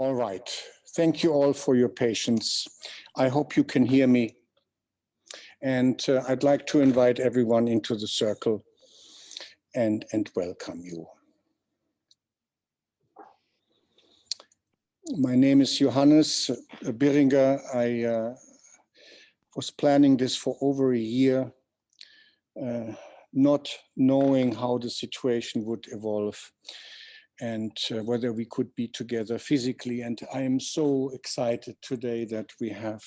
All right. Thank you all for your patience. I hope you can hear me. And I'd like to invite everyone into the circle and welcome you. My name is Johannes Birringer. I was planning this for over a year, not knowing how the situation would evolve and whether we could be together physically. And I am so excited today that we have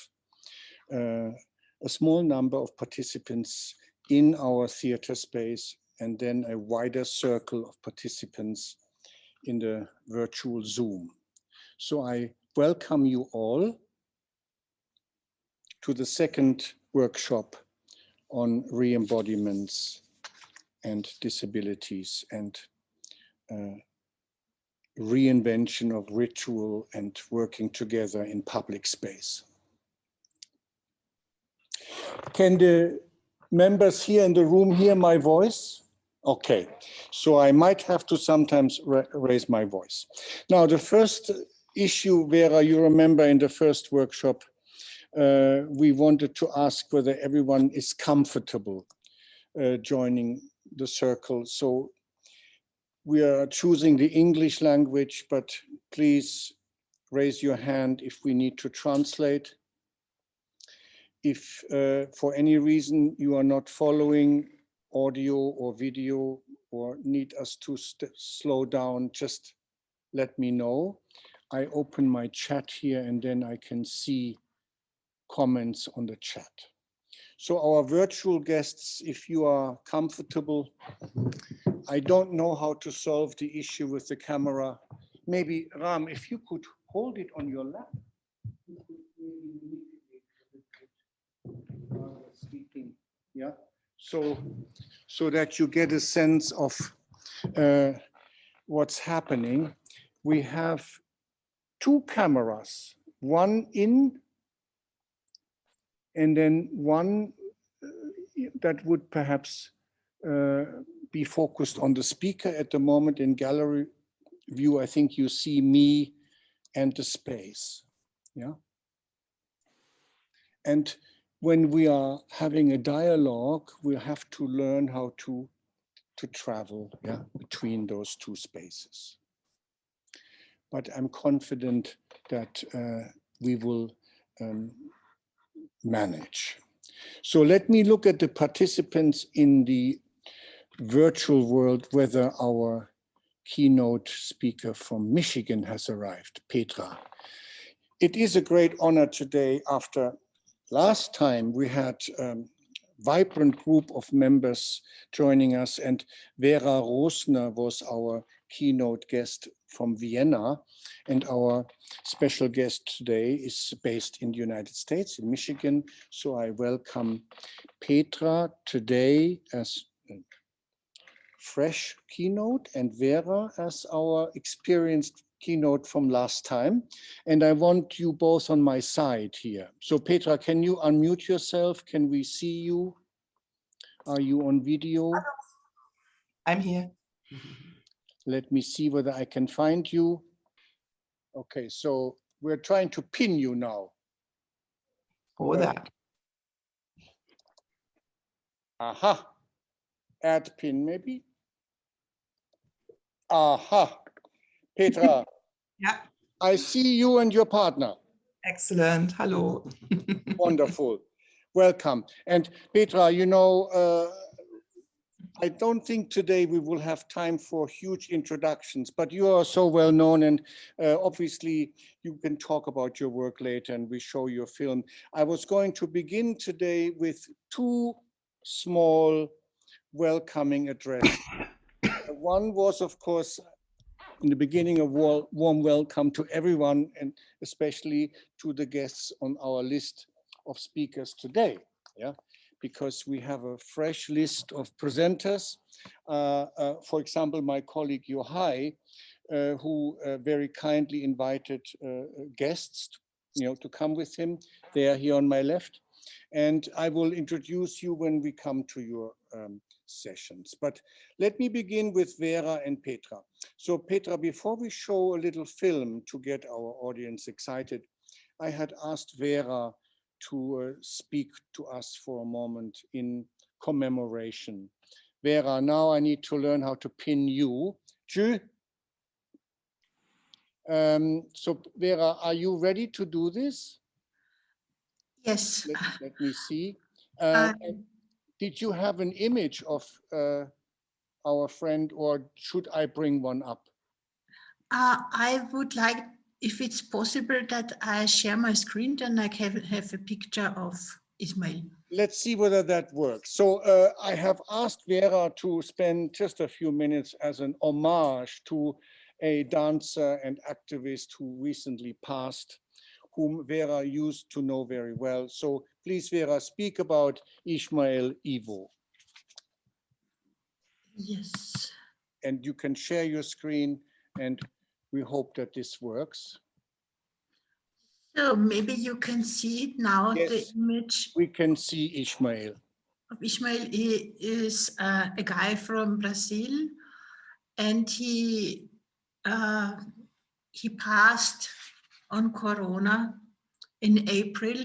a small number of participants in our theater space and then a wider circle of participants in the virtual Zoom. So I welcome you all to the second workshop on re-embodiments and disabilities and reinvention of ritual and working together in public space. Can the members here in the room hear my voice? Okay, so I might have to sometimes raise my voice. Now, the first issue, Vera, you remember in the first workshop, we wanted to ask whether everyone is comfortable joining the circle. So we are choosing the English language, but please raise your hand if we need to translate. If for any reason you are not following audio or video or need us to slow down, just let me know. I open my chat here and then I can see comments on the chat. So our virtual guests, if you are comfortable, I don't know how to solve the issue with the camera. Maybe Ram, if you could hold it on your lap. Speaking, yeah. So that you get a sense of what's happening. We have two cameras, one in and then one that would perhaps be focused on the speaker. At the moment in gallery view, I think you see me and the space, yeah. And when we are having a dialogue, we have to learn how to travel, yeah, between those two spaces. But I'm confident that we will manage. So let me look at the participants in the virtual world, whether our keynote speaker from Michigan has arrived, Petra. It is a great honor today. After last time we had a vibrant group of members joining us, and Vera Rosner was our keynote guest from Vienna, and our special guest today is based in the United States, in Michigan. So I welcome Petra today as a fresh keynote and Vera as our experienced keynote from last time. And I want you both on my side here. So Petra, can you unmute yourself? Can we see you? Are you on video? I'm here. Let me see whether I can find you. Okay, so we're trying to pin you now. Oh, that. Aha. Add pin maybe. Aha. Petra. Yeah. I see you and your partner. Excellent. Hello. Wonderful. Welcome. And Petra, you know, I don't think today we will have time for huge introductions, but you are so well known, and obviously you can talk about your work later and we show your film. I was going to begin today with two small welcoming addresses. One was, of course, in the beginning, a warm welcome to everyone, and especially to the guests on our list of speakers today. Yeah, because we have a fresh list of presenters. For example, my colleague Yohai, who very kindly invited guests, to come with him. They are here on my left. and I will introduce you when we come to your sessions. But let me begin with Vera and Petra. So Petra, before we show a little film to get our audience excited, I had asked Vera to speak to us for a moment in commemoration. Vera, now I need to learn how to pin you. So Vera, are you ready to do this? Yes. Let me see. Um, Did you have an image of our friend, or should I bring one up? I would like, if it's possible, that I share my screen, then I can have a picture of Ismail. Let's see whether that works. So I have asked Vera to spend just a few minutes as an homage to a dancer and activist who recently passed, whom Vera used to know very well. So please, Vera, speak about Ismail Ivo. Yes. And you can share your screen, and we hope that this works. So maybe you can see it now, Yes, the image. We can see Ismail. Of Ismail. He is a guy from Brazil, and he passed on Corona in April,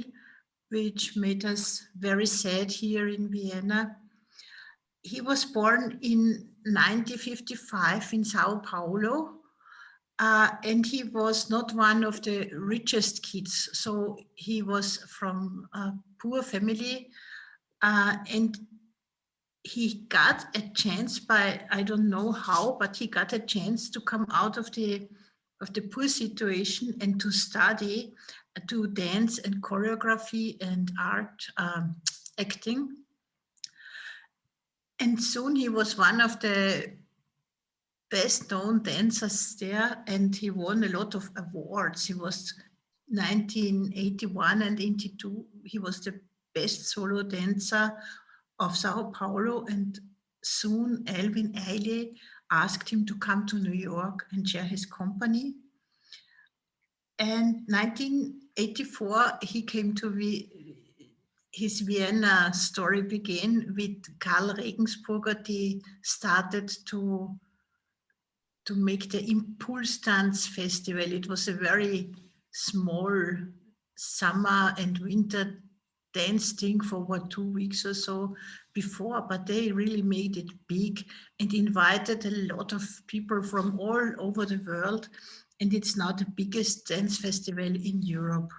which made us very sad here in Vienna. He was born in 1955 in Sao Paulo, and he was not one of the richest kids. So he was from a poor family, and he got a chance by, I don't know how, but he got a chance to come out of the poor situation and to study, to dance and choreography and art, acting. And soon he was one of the best known dancers there, and he won a lot of awards. He was 1981 and 82. He was the best solo dancer of Sao Paulo, and soon Alvin Ailey asked him to come to New York and share his company. And 1984, he came to his Vienna story began with Karl Regensburger. They started to make the Impulse Dance Festival. It was a very small summer and winter dance thing for what, 2 weeks or so before, but they really made it big and invited a lot of people from all over the world. And it's now the biggest dance festival in Europe.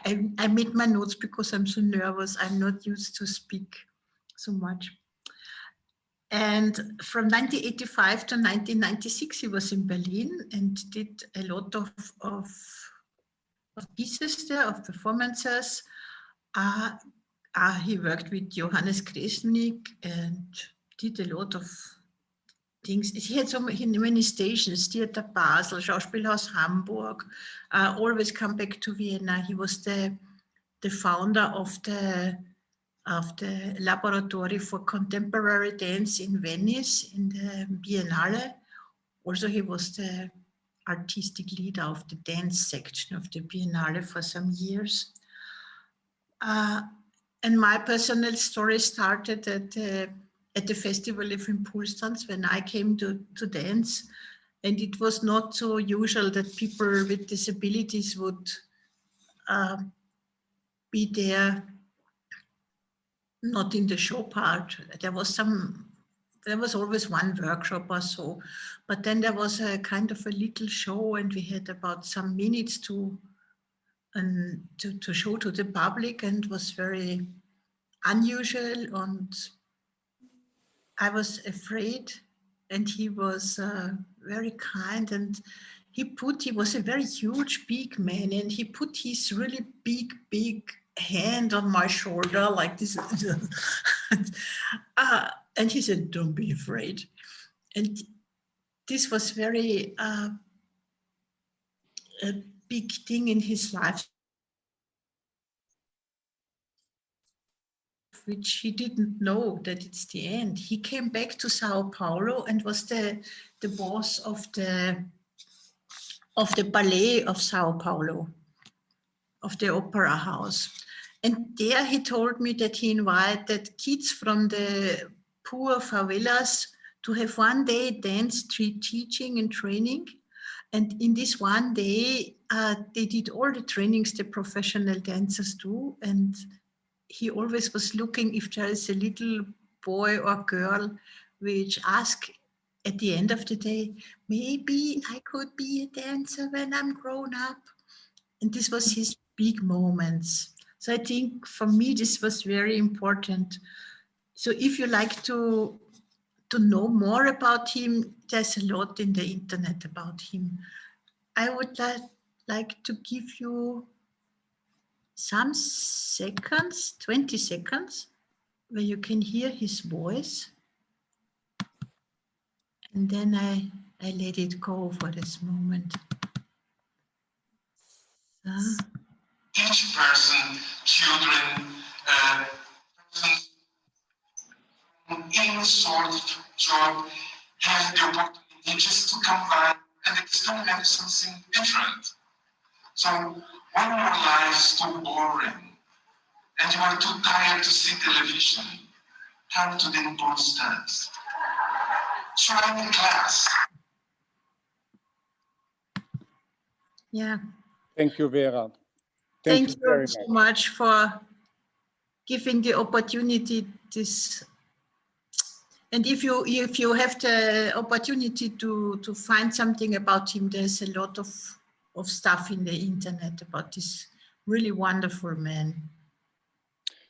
I made my notes because I'm so nervous. I'm not used to speak so much. And from 1985 to 1996, he was in Berlin and did a lot of pieces there, of performances. He worked with Johannes Kresnik and did a lot of things. He had so many stations: Theater Basel, Schauspielhaus Hamburg, always come back to Vienna. He was the founder of the Laboratory for Contemporary Dance in Venice, in the Biennale. Also, he was the artistic leader of the dance section of the Biennale for some years. And my personal story started at the Festival of Impulse Dance when I came to dance. And it was not so usual that people with disabilities would be there, not in the show part. There was always one workshop or so, but then there was a kind of a little show, and we had about some minutes to show to the public, and it was very unusual, and I was afraid, and he was very kind, and he was a very huge, big man, and he put his really big hand on my shoulder like this. And he said, "Don't be afraid." And this was very a big thing in his life, which he didn't know that it's the end. He came back to Sao Paulo and was the boss of the ballet of Sao Paulo. of the opera house. And there he told me that he invited kids from the poor favelas to have one day dance teaching and training. And in this one day, they did all the trainings the professional dancers do. And he always was looking if there is a little boy or girl which ask at the end of the day, maybe I could be a dancer when I'm grown up. And this was his big moments. So I think for me, this was very important. So if you like to know more about him, there's a lot in the internet about him. I would like to give you some seconds, 20 seconds, where you can hear his voice. And then I let it go for this moment. Each person, children, persons in any sort of job have the opportunity just to come by and experiment something different. So when your life is too boring and you are too tired to see television, come to the indoor stands. Try the class. Yeah. Thank you, Vera. Thank you you very so much. much for giving the opportunity this. And if you have the opportunity to find something about him, there's a lot of stuff in the internet about this really wonderful man.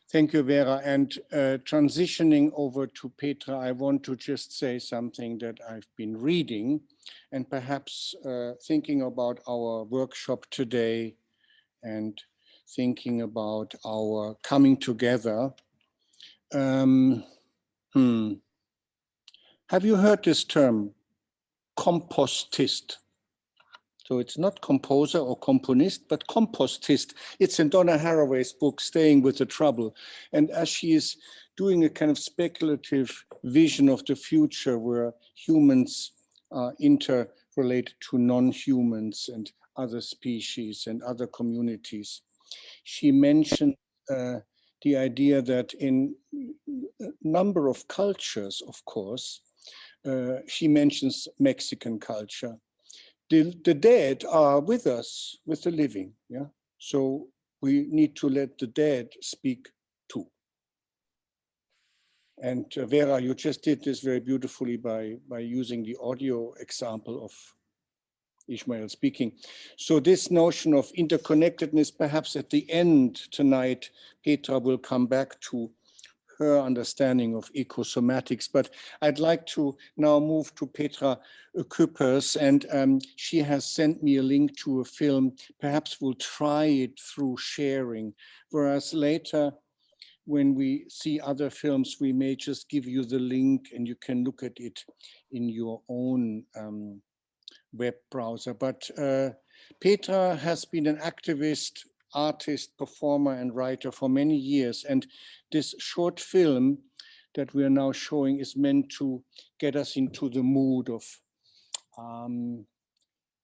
Thank you, Vera. And transitioning over to Petra, I want to just say something that I've been reading and perhaps thinking about our workshop today and thinking about our coming together. Have you heard this term, compostist? So it's not composer or componist, but compostist. It's in Donna Haraway's book, Staying with the Trouble. And as she is doing a kind of speculative vision of the future where humans are interrelated to non-humans and other species and other communities, she mentioned the idea that in a number of cultures, of course, she mentions Mexican culture, the dead are with us, with the living, yeah? So we need to let the dead speak too. And Vera, you just did this very beautifully by using the audio example of Ishmael speaking. So this notion of interconnectedness, perhaps at the end tonight, Petra will come back to her understanding of ecosomatics, but I'd like to now move to Petra Küppers, and she has sent me a link to a film. Perhaps we'll try it through sharing, whereas later when we see other films, we may just give you the link and you can look at it in your own web browser. But Petra has been an activist, artist, performer, and writer for many years. And this short film that we are now showing is meant to get us into the mood of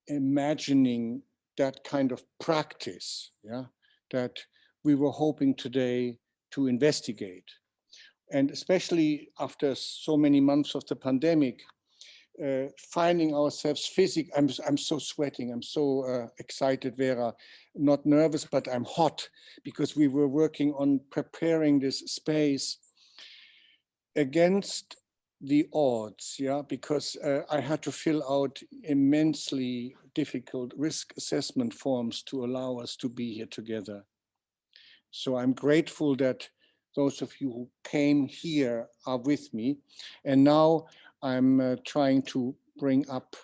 imagining that kind of practice, yeah, that we were hoping today to investigate. And especially after so many months of the pandemic, finding ourselves physically, I'm so sweating, I'm so excited, Vera, not nervous, but I'm hot because we were working on preparing this space against the odds, yeah, because I had to fill out immensely difficult risk assessment forms to allow us to be here together. So I'm grateful that those of you who came here are with me. And now I'm trying to bring up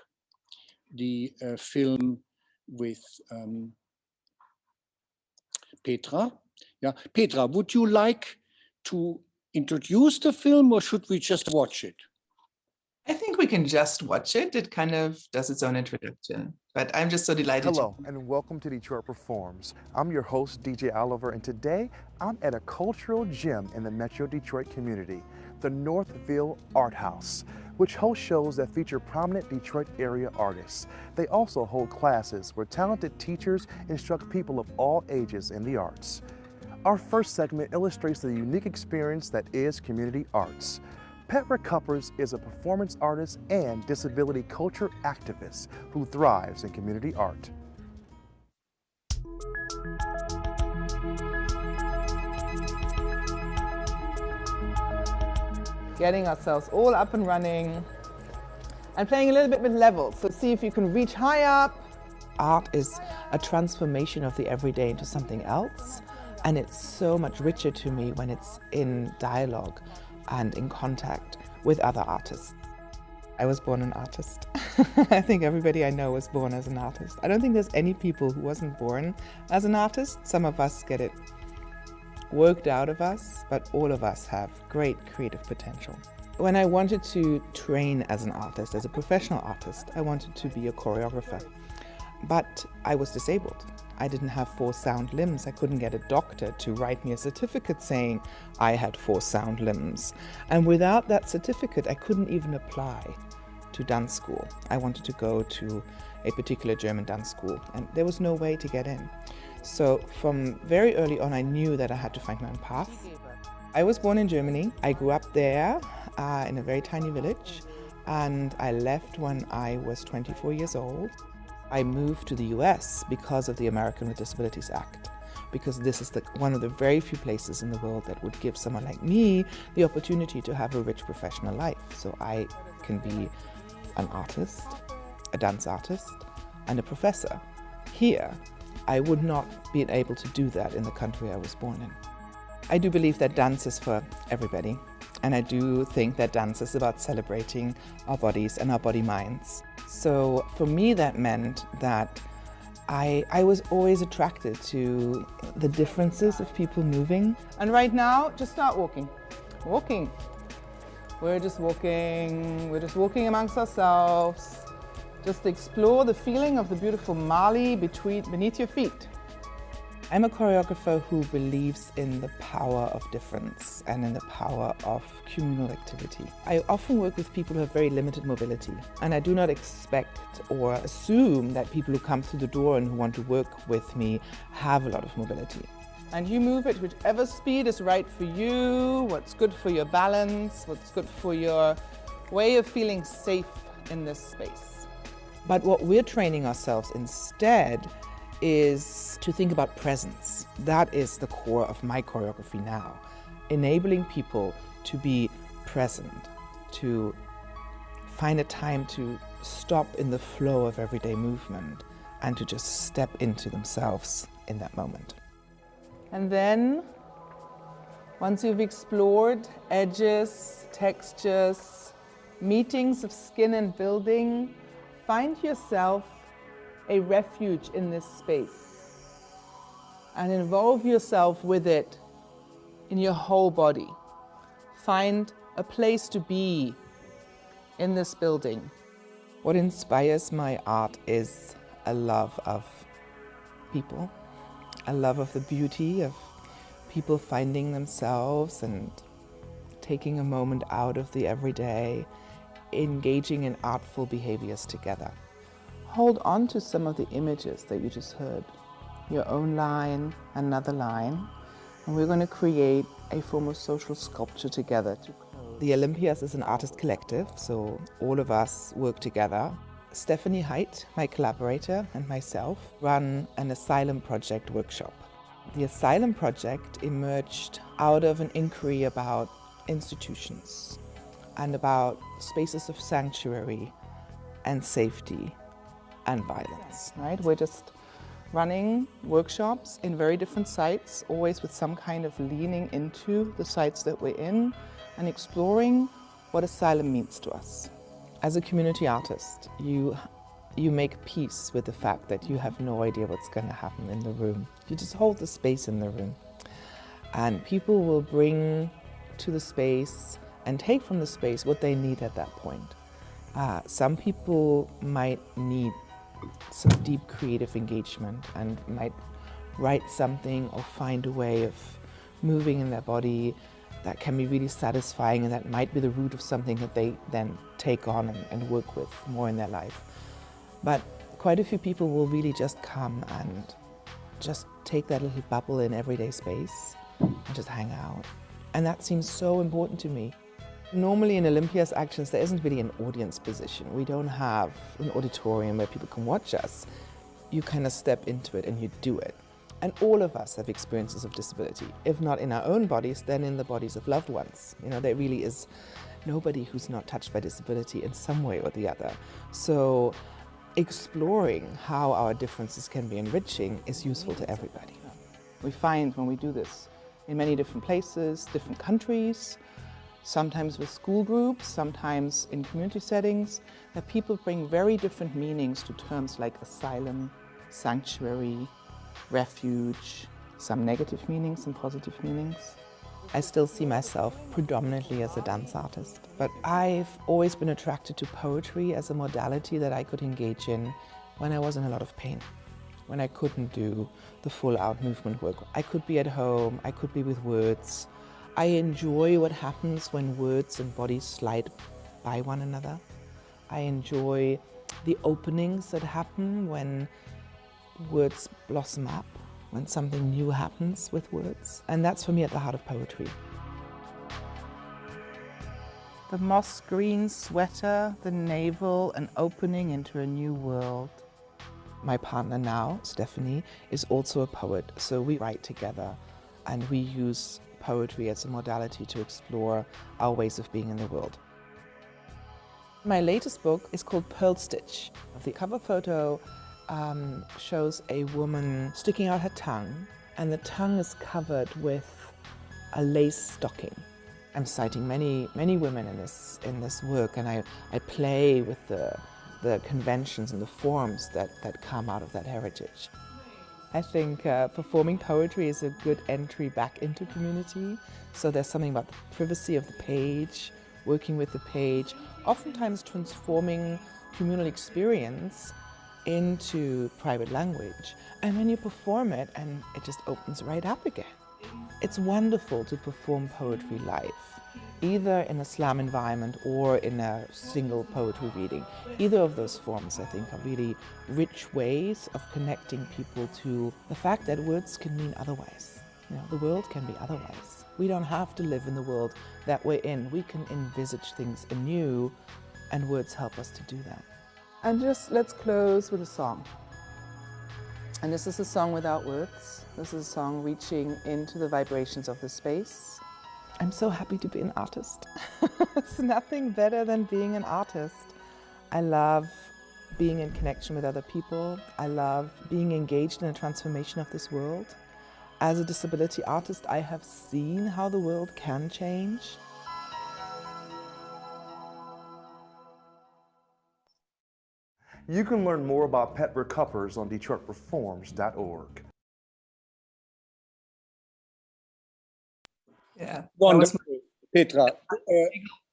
the film with Petra. Yeah, Petra, would you like to introduce the film or should we just watch it? I think we can just watch it. It kind of does its own introduction, but I'm just so delighted. Hello, and welcome to Detroit Performs. I'm your host, DJ Oliver, and today I'm at a cultural gem in the Metro Detroit community, the Northville Art House. which hosts shows that feature prominent Detroit area artists. They also hold classes where talented teachers instruct people of all ages in the arts. Our first segment illustrates the unique experience that is community arts. Petra Cuppers is a performance artist and disability culture activist who thrives in community art. Getting ourselves all up and running and playing a little bit with levels. So see if you can reach high up. Art is a transformation of the everyday into something else. And it's so much richer to me when it's in dialogue and in contact with other artists. I was born an artist. I think everybody I know was born as an artist. I don't think there's any people who wasn't born as an artist. Some of us get it worked out of us, but all of us have great creative potential. When I wanted to train as an artist, as a professional artist, I wanted to be a choreographer. But I was disabled. I didn't have 4 sound limbs. I couldn't get a doctor to write me a certificate saying I had 4 sound limbs. And without that certificate, I couldn't even apply to dance school. I wanted to go to a particular German dance school, and there was no way to get in. So from very early on, I knew that I had to find my own path. I was born in Germany. I grew up there in a very tiny village, and I left when I was 24 years old. I moved to the US because of the American with Disabilities Act, because this is one of the very few places in the world that would give someone like me the opportunity to have a rich professional life. So I can be an artist, a dance artist, and a professor. Here, I would not be able to do that in the country I was born in. I do believe that dance is for everybody, and I do think that dance is about celebrating our bodies and our body minds. So for me, that meant that I was always attracted to the differences of people moving. And right now, just start walking. Walking. We're just walking amongst ourselves. Just explore the feeling of the beautiful Mali beneath your feet. I'm a choreographer who believes in the power of difference and in the power of communal activity. I often work with people who have very limited mobility, and I do not expect or assume that people who come through the door and who want to work with me have a lot of mobility. And you move at whichever speed is right for you, what's good for your balance, what's good for your way of feeling safe in this space. But what we're training ourselves instead is to think about presence. That is the core of my choreography now, enabling people to be present, to find a time to stop in the flow of everyday movement and to just step into themselves in that moment. And then, once you've explored edges, textures, meetings of skin and building, find yourself a refuge in this space and involve yourself with it in your whole body. Find a place to be in this building. What inspires my art is a love of people, a love of the beauty of people finding themselves and taking a moment out of the everyday, engaging in artful behaviors together. Hold on to some of the images that you just heard. Your own line, another line, and we're going to create a form of social sculpture together. The Olympias is an artist collective, so all of us work together. Stephanie Height, my collaborator, and myself run an asylum project workshop. The asylum project emerged out of an inquiry about institutions and about spaces of sanctuary and safety and violence, right? We're just running workshops in very different sites, always with some kind of leaning into the sites that we're in and exploring what asylum means to us. As a community artist, you make peace with the fact that you have no idea what's going to happen in the room. You just hold the space in the room. And people will bring to the space and take from the space what they need at that point. Some people might need some deep creative engagement and might write something or find a way of moving in their body that can be really satisfying, and that might be the root of something that they then take on and work with more in their life. But quite a few people will really just come and just take that little bubble in everyday space and just hang out. And that seems so important to me. Normally in Olympia's actions, there isn't really an audience position. We don't have an auditorium where people can watch us. You kind of step into it and you do it. And all of us have experiences of disability, if not in our own bodies, then in the bodies of loved ones. You know, there really is nobody who's not touched by disability in some way or the other. So exploring how our differences can be enriching is useful to everybody. We find when we do this in many different places, different countries, sometimes with school groups, sometimes in community settings, that people bring very different meanings to terms like asylum, sanctuary, refuge, some negative meanings, some positive meanings. I still see myself predominantly as a dance artist, but I've always been attracted to poetry as a modality that I could engage in when I was in a lot of pain, when I couldn't do the full-out movement work. I could be at home, I could be with words. I enjoy what happens when words and bodies slide by one another. I enjoy the openings that happen when words blossom up, when something new happens with words. And that's for me at the heart of poetry. The moss green sweater, the navel, an opening into a new world. My partner now, Stephanie, is also a poet, so we write together and we use poetry as a modality to explore our ways of being in the world. My latest book is called Pearl Stitch. The cover photo shows a woman sticking out her tongue, and the tongue is covered with a lace stocking. I'm citing many women in this work, and I play with the conventions and the forms that come out of that heritage. I think performing poetry is a good entry back into community. So there's something about the privacy of the page, working with the page, oftentimes transforming communal experience into private language. And when you perform it, and it just opens right up again. It's wonderful to perform poetry live, either in a slam environment or in a single poetry reading. Either of those forms, I think, are really rich ways of connecting people to the fact that words can mean otherwise. You know, the world can be otherwise. We don't have to live in the world that we're in. We can envisage things anew, and words help us to do that. And just let's close with a song. And this is a song without words. This is a song reaching into the vibrations of the space. I'm so happy to be an artist. It's nothing better than being an artist. I love being in connection with other people. I love being engaged in a transformation of this world. As a disability artist, I have seen how the world can change. You can learn more about pet recovers on DetroitReforms.org. Yeah. Wonderful, Petra.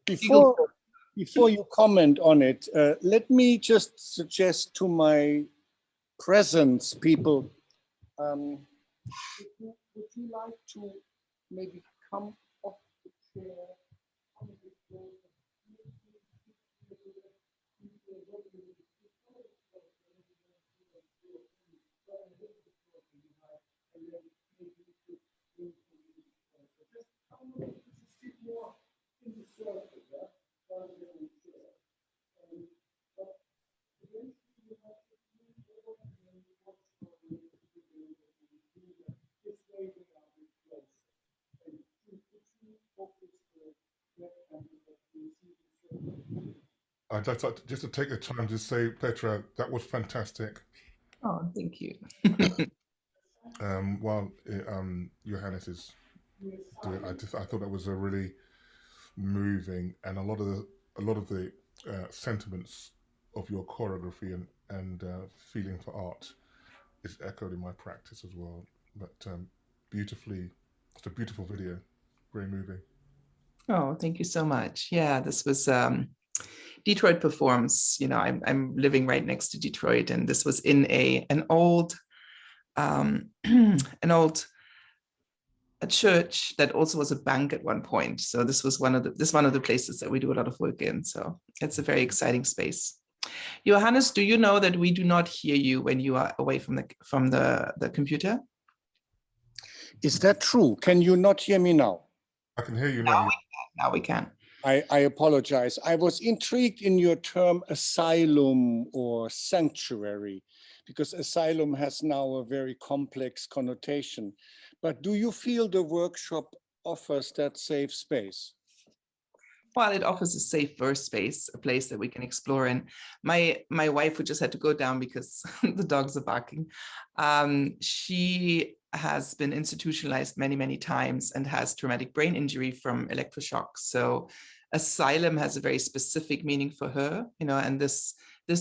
Before you comment on it, let me just suggest to my presence people, would you like to maybe come off the chair? I'd just like to take the time to say, Petra, that was fantastic. Oh, thank you. While Johannes is doing it, I thought that was a really moving, and a lot of the sentiments of your choreography and feeling for art is echoed in my practice as well. But beautifully, it's a beautiful video, very moving. Oh, thank you so much. Yeah, this was Detroit Performs. You know, I'm living right next to Detroit, and this was in an old a church that also was a bank at one point. So this was one of the places that we do a lot of work in. So it's a very exciting space. Johannes, do you know that we do not hear you when you are away from the computer? Is that true? Can you not hear me now? I can hear you now. Now we can. I apologize. I was intrigued in your term asylum or sanctuary, because asylum has now a very complex connotation. But do you feel the workshop offers that safe space? Well, it offers a safer space, a place that we can explore in. My wife, who just had to go down because the dogs are barking, she has been institutionalized many, many times and has traumatic brain injury from electroshock. So asylum has a very specific meaning for her, you know, and this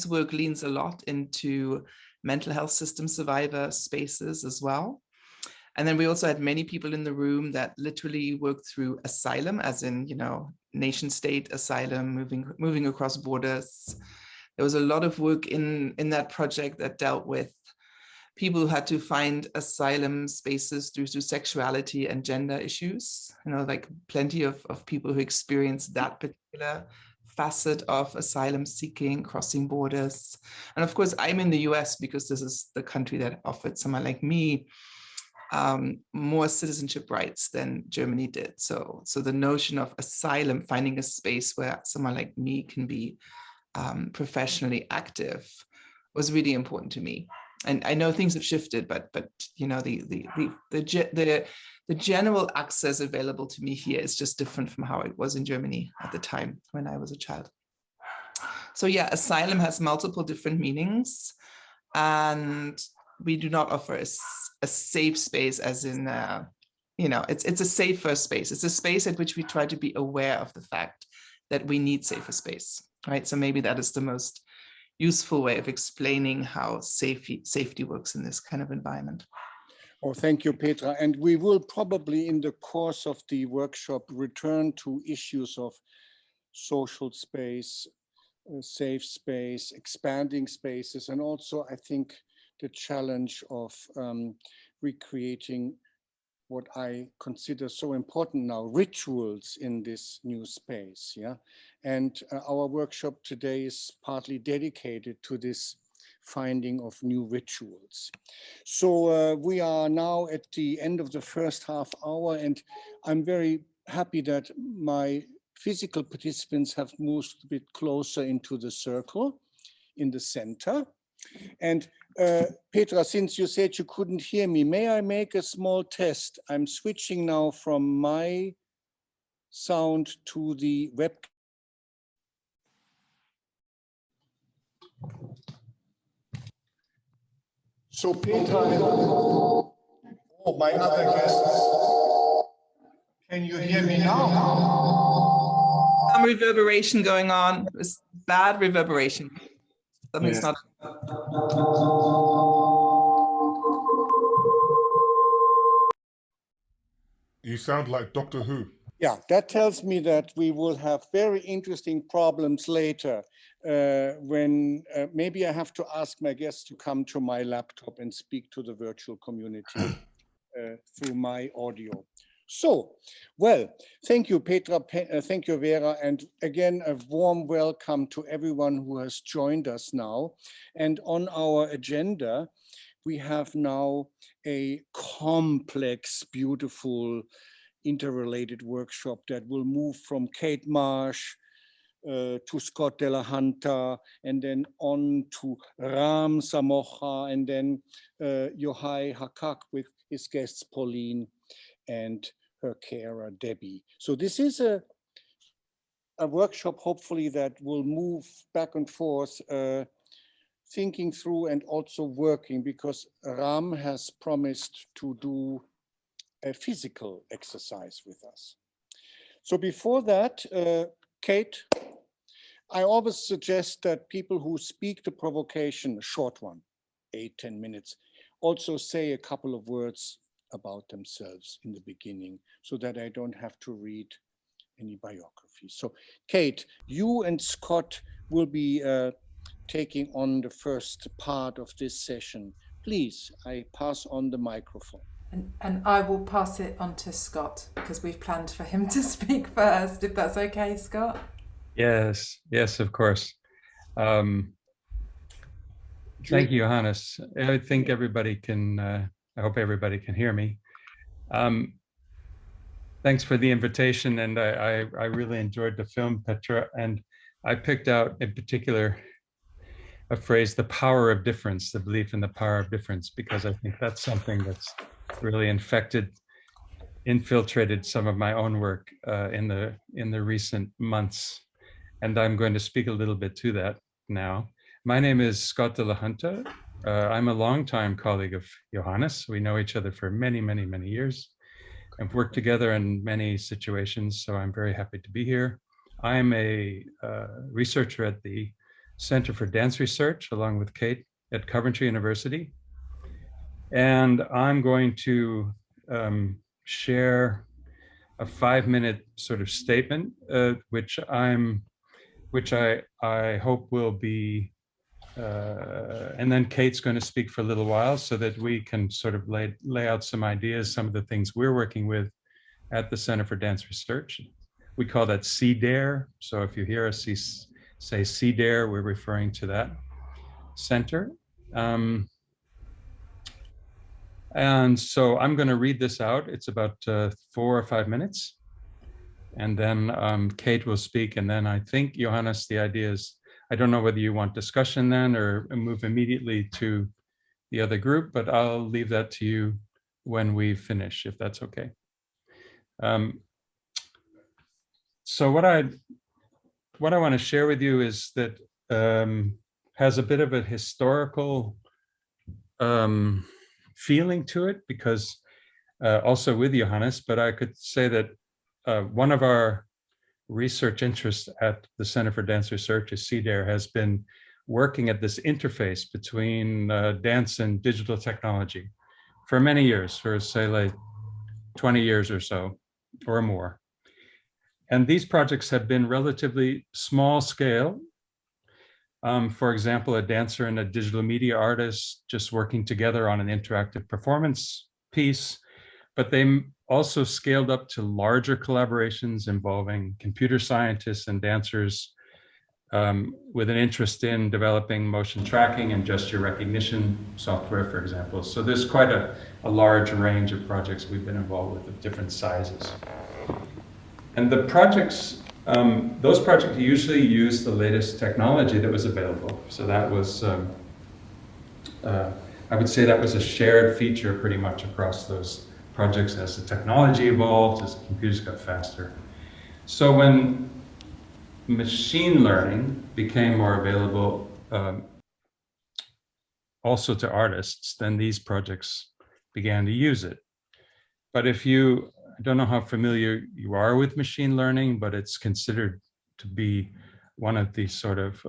work leans a lot into mental health system survivor spaces as well. And then we also had many people in the room that literally worked through asylum, as in, you know, nation state asylum, moving across borders. There was a lot of work in that project that dealt with people who had to find asylum spaces due to sexuality and gender issues. You know, like plenty of people who experienced that particular facet of asylum seeking, crossing borders. And of course, I'm in the US because this is the country that offered someone like me more citizenship rights than Germany did. So the notion of asylum, finding a space where someone like me can be professionally active, was really important to me. And I know things have shifted, but you know, the general access available to me here is just different from how it was in Germany at the time when I was a child. So yeah, asylum has multiple different meanings, and we do not offer a safe space, as in, you know, it's a safer space. It's a space at which we try to be aware of the fact that we need safer space, right? So maybe that is the most useful way of explaining how safety works in this kind of environment. Oh, thank you, Petra. And we will probably in the course of the workshop return to issues of social space, safe space, expanding spaces, and also I think the challenge of recreating what I consider so important now, rituals in this new space, yeah? And our workshop today is partly dedicated to this finding of new rituals. So we are now at the end of the first half hour, and I'm very happy that my physical participants have moved a bit closer into the circle in the center. And Petra, since you said you couldn't hear me, may I make a small test? I'm switching now from my sound to the web. So Petra, oh, my other guests, can you hear me now? Some reverberation going on. It's bad reverberation. Something's not. You sound like Doctor Who. Yeah, that tells me that we will have very interesting problems later when maybe I have to ask my guests to come to my laptop and speak to the virtual community through my audio. So, well, thank you, Petra, thank you, Vera, and again, a warm welcome to everyone who has joined us now. And on our agenda, we have now a complex, beautiful, interrelated workshop that will move from Kate Marsh to Scott Delahunter, and then on to Ram Samocha, and then Yohai Hakak with his guests Pauline and her carer Debbie. So this is a workshop hopefully that will move back and forth, thinking through and also working, because Ram has promised to do a physical exercise with us. So before that, Kate, I always suggest that people who speak the provocation, a short one, 8-10 minutes, also say a couple of words about themselves in the beginning so that I don't have to read any biography. So Kate, you and Scott will be taking on the first part of this session. Please, I pass on the microphone. And I will pass it on to Scott because we've planned for him to speak first, if that's okay, Scott. Yes, yes, of course. Thank you, Johannes. I think everybody can, I hope everybody can hear me. Thanks for the invitation, and I really enjoyed the film, Petra, and I picked out in particular a phrase, the power of difference, the belief in the power of difference, because I think that's something that's really infiltrated some of my own work in the recent months. And I'm going to speak a little bit to that now. My name is Scott de la Junta. I'm a longtime colleague of Johannes. We know each other for many, many, many years. I've worked together in many situations, so I'm very happy to be here. I'm a researcher at the Center for Dance Research, along with Kate, at Coventry University. And I'm going to share a 5-minute sort of statement, which I hope will be, and then Kate's going to speak for a little while so that we can sort of lay out some ideas, some of the things we're working with at the Center for Dance Research. We call that CDARE. So if you hear us say CDARE, we're referring to that center. And so I'm going to read this out. It's about 4 or 5 minutes. And then Kate will speak. And then I think, Johannes, the idea is, I don't know whether you want discussion then or move immediately to the other group, but I'll leave that to you when we finish, if that's okay. So what I want to share with you is that has a bit of a historical feeling to it, because also with Johannes, but I could say that one of our research interests at the Center for Dance Research, CDARE, has been working at this interface between dance and digital technology for many years, for say like 20 years or so, or more. And these projects have been relatively small scale. For example, a dancer and a digital media artist just working together on an interactive performance piece, but they also scaled up to larger collaborations involving computer scientists and dancers with an interest in developing motion tracking and gesture recognition software, for example. So there's quite a large range of projects we've been involved with of different sizes. And the projects, those projects usually use the latest technology that was available. So that was, I would say that was a shared feature pretty much across those projects as the technology evolved, as computers got faster. So when machine learning became more available also to artists, then these projects began to use it. But if you, I don't know how familiar you are with machine learning, but it's considered to be one of the sort of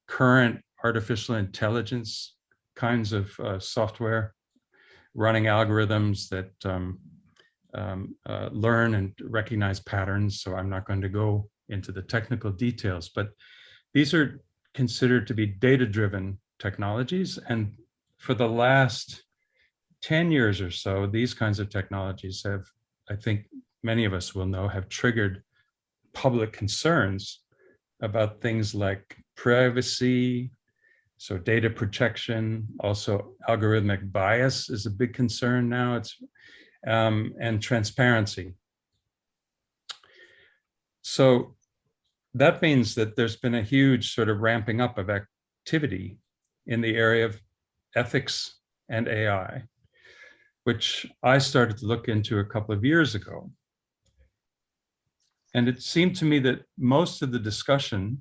current artificial intelligence kinds of software, running algorithms that learn and recognize patterns. So I'm not going to go into the technical details, but these are considered to be data-driven technologies. And for the last 10 years or so, these kinds of technologies have, I think many of us will know, have triggered public concerns about things like privacy, so data protection, also algorithmic bias is a big concern now, and transparency. So that means that there's been a huge sort of ramping up of activity in the area of ethics and AI, which I started to look into a couple of years ago. And it seemed to me that most of the discussion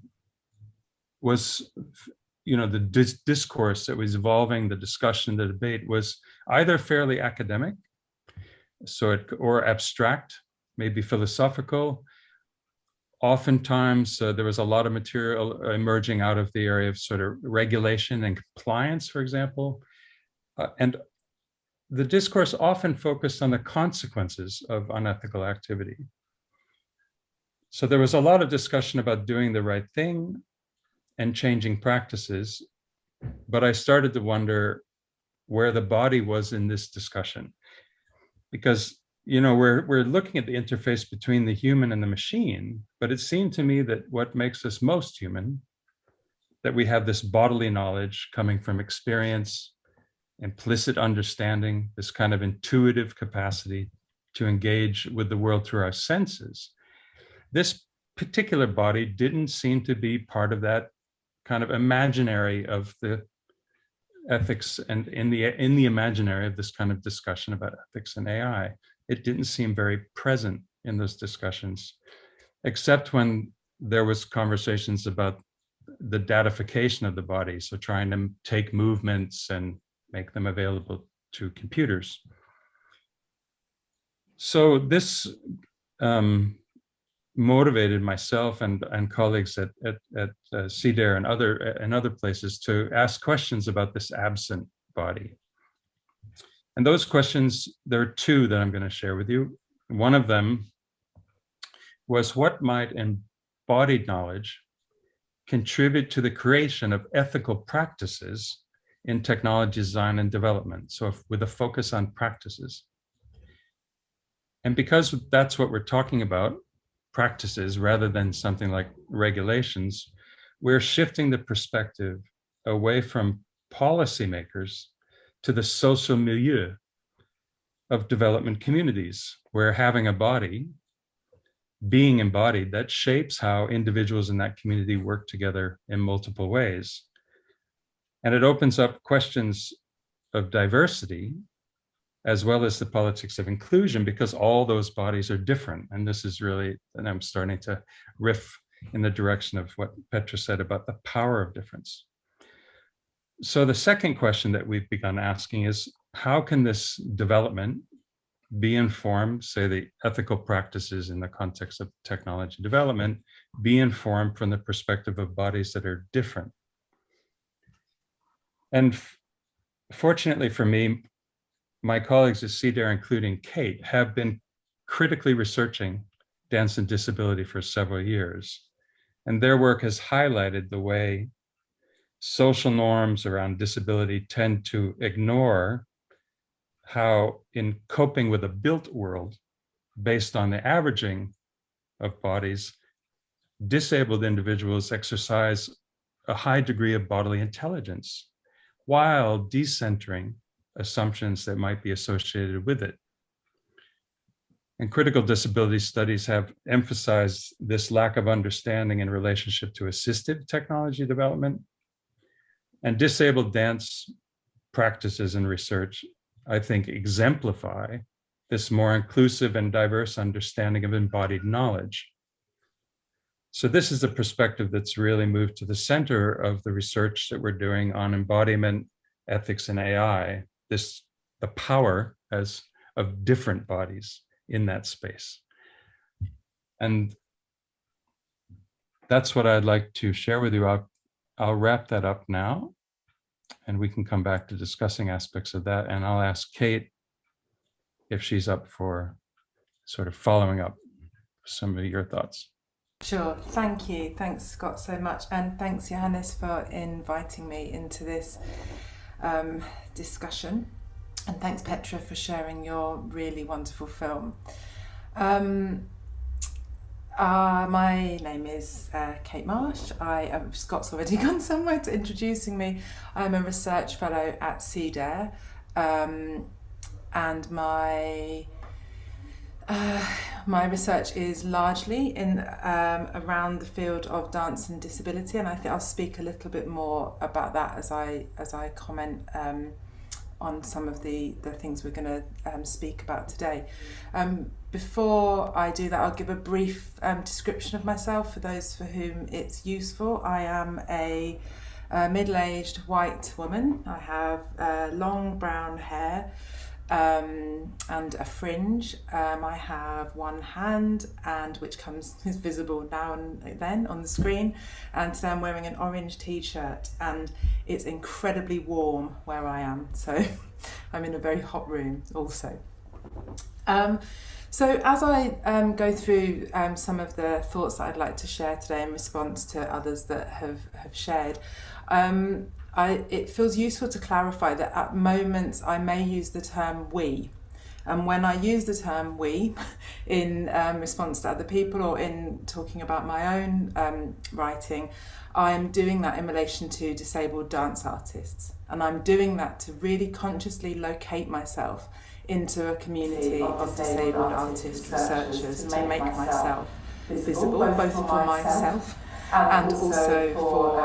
was, you know, the discourse that was evolving, the discussion, the debate was either fairly academic, or abstract, maybe philosophical. Oftentimes, there was a lot of material emerging out of the area of sort of regulation and compliance, for example. And the discourse often focused on the consequences of unethical activity. So there was a lot of discussion about doing the right thing and changing practices, but I started to wonder where the body was in this discussion. because, you know, we're looking at the interface between the human and the machine, but it seemed to me that what makes us most human, that we have this bodily knowledge coming from experience, implicit understanding, this kind of intuitive capacity to engage with the world through our senses. This particular body didn't seem to be part of that kind of imaginary of the ethics, and in the imaginary of this kind of discussion about ethics and AI. It didn't seem very present in those discussions, except when there was conversations about the datification of the body, so trying to take movements and make them available to computers. So this motivated myself and colleagues at CDARE and other places to ask questions about this absent body. And those questions, there are two that I'm going to share with you. One of them was, what might embodied knowledge contribute to the creation of ethical practices in technology design and development? So with a focus on practices. And because that's what we're talking about, practices rather than something like regulations, we're shifting the perspective away from policymakers to the social milieu of development communities, where having a body, being embodied, that shapes how individuals in that community work together in multiple ways. And it opens up questions of diversity, as well as the politics of inclusion, because all those bodies are different. And this is really, and I'm starting to riff in the direction of what Petra said about the power of difference. So the second question that we've begun asking is, how can this development be informed, say the ethical practices in the context of technology development, be informed from the perspective of bodies that are different? And fortunately for me, my colleagues at CDARE, including Kate, have been critically researching dance and disability for several years. And their work has highlighted the way social norms around disability tend to ignore how, in coping with a built world based on the averaging of bodies, disabled individuals exercise a high degree of bodily intelligence while decentering assumptions that might be associated with it. And critical disability studies have emphasized this lack of understanding in relationship to assistive technology development. And disabled dance practices and research, I think, exemplify this more inclusive and diverse understanding of embodied knowledge. So this is a perspective that's really moved to the center of the research that we're doing on embodiment, ethics, and AI, the power of different bodies in that space. And that's what I'd like to share with you. I'll wrap that up now, and we can come back to discussing aspects of that. And I'll ask Kate if she's up for sort of following up some of your thoughts. Sure, thank you. Thanks, Scott, so much. And thanks, Johannes, for inviting me into this discussion. And thanks, Petra, for sharing your really wonderful film. My name is Kate Marsh. Scott's already gone somewhere to introducing me. I'm a research fellow at CDARE, and my research is largely in around the field of dance and disability, and I think I'll speak a little bit more about that as I comment on some of the things we're going to speak about today. Before I do that, I'll give a brief description of myself for those for whom it's useful. I am a middle-aged white woman. I have long brown hair and a fringe. I have one hand, and which is visible now and then on the screen, and today I'm wearing an orange t-shirt, and it's incredibly warm where I am, so I'm in a very hot room also. So as I go through some of the thoughts that I'd like to share today in response to others that have shared, it feels useful to clarify that at moments I may use the term we, And when I use the term we in response to other people or in talking about my own writing, I'm doing that in relation to disabled dance artists. And I'm doing that to really consciously locate myself into a community of disabled artist researchers, to make myself visible, both for myself and also for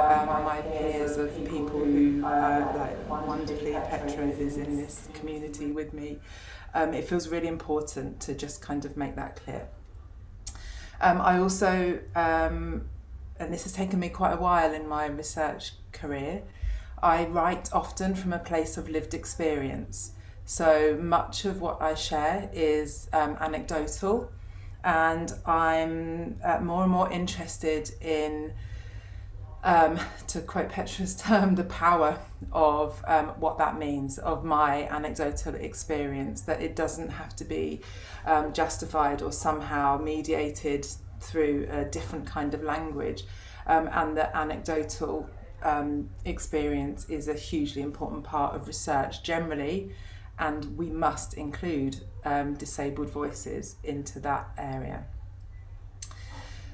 my peers of people who, like wonderfully Petra is in this community with me. It feels really important to just kind of make that clear. I also, and this has taken me quite a while in my research career, I write often from a place of lived experience. So much of what I share is anecdotal, and I'm more and more interested in, to quote Petra's term, the power of what that means, of my anecdotal experience, that it doesn't have to be justified or somehow mediated through a different kind of language, and that anecdotal experience is a hugely important part of research generally, and we must include disabled voices into that area.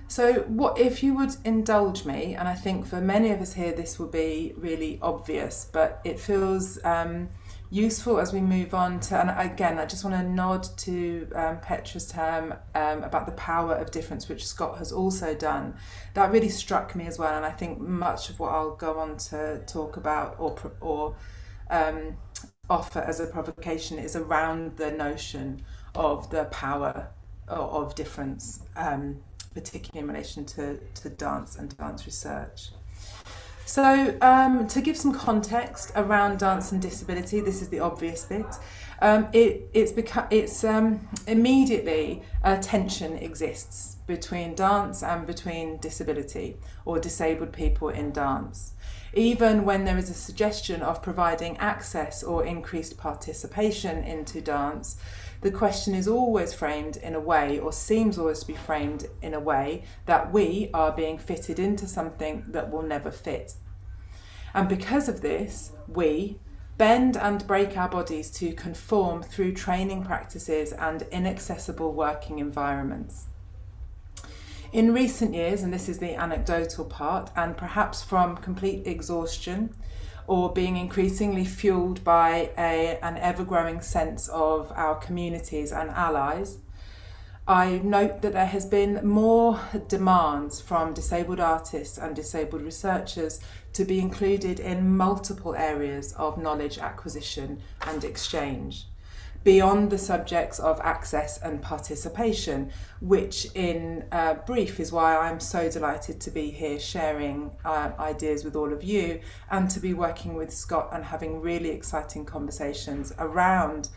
So what if you would indulge me, and I think for many of us here this will be really obvious, but it feels useful as we move on to, and again I just want to nod to Petra's term about the power of difference, which Scott has also done. That really struck me as well, and I think much of what I'll go on to talk about or offer as a provocation is around the notion of the power of difference, particularly in relation to dance and dance research. So to give some context around dance and disability, this is the obvious bit. It's immediately a tension exists between dance and between disability or disabled people in dance. Even when there is a suggestion of providing access or increased participation into dance, the question is always framed in a way, or seems always to be framed in a way, that we are being fitted into something that will never fit. And because of this, we bend and break our bodies to conform through training practices and inaccessible working environments. In recent years, and this is the anecdotal part, and perhaps from complete exhaustion or being increasingly fueled by an ever-growing sense of our communities and allies, I note that there has been more demands from disabled artists and disabled researchers to be included in multiple areas of knowledge acquisition and exchange, beyond the subjects of access and participation, which in brief is why I'm so delighted to be here sharing ideas with all of you, and to be working with Scott and having really exciting conversations around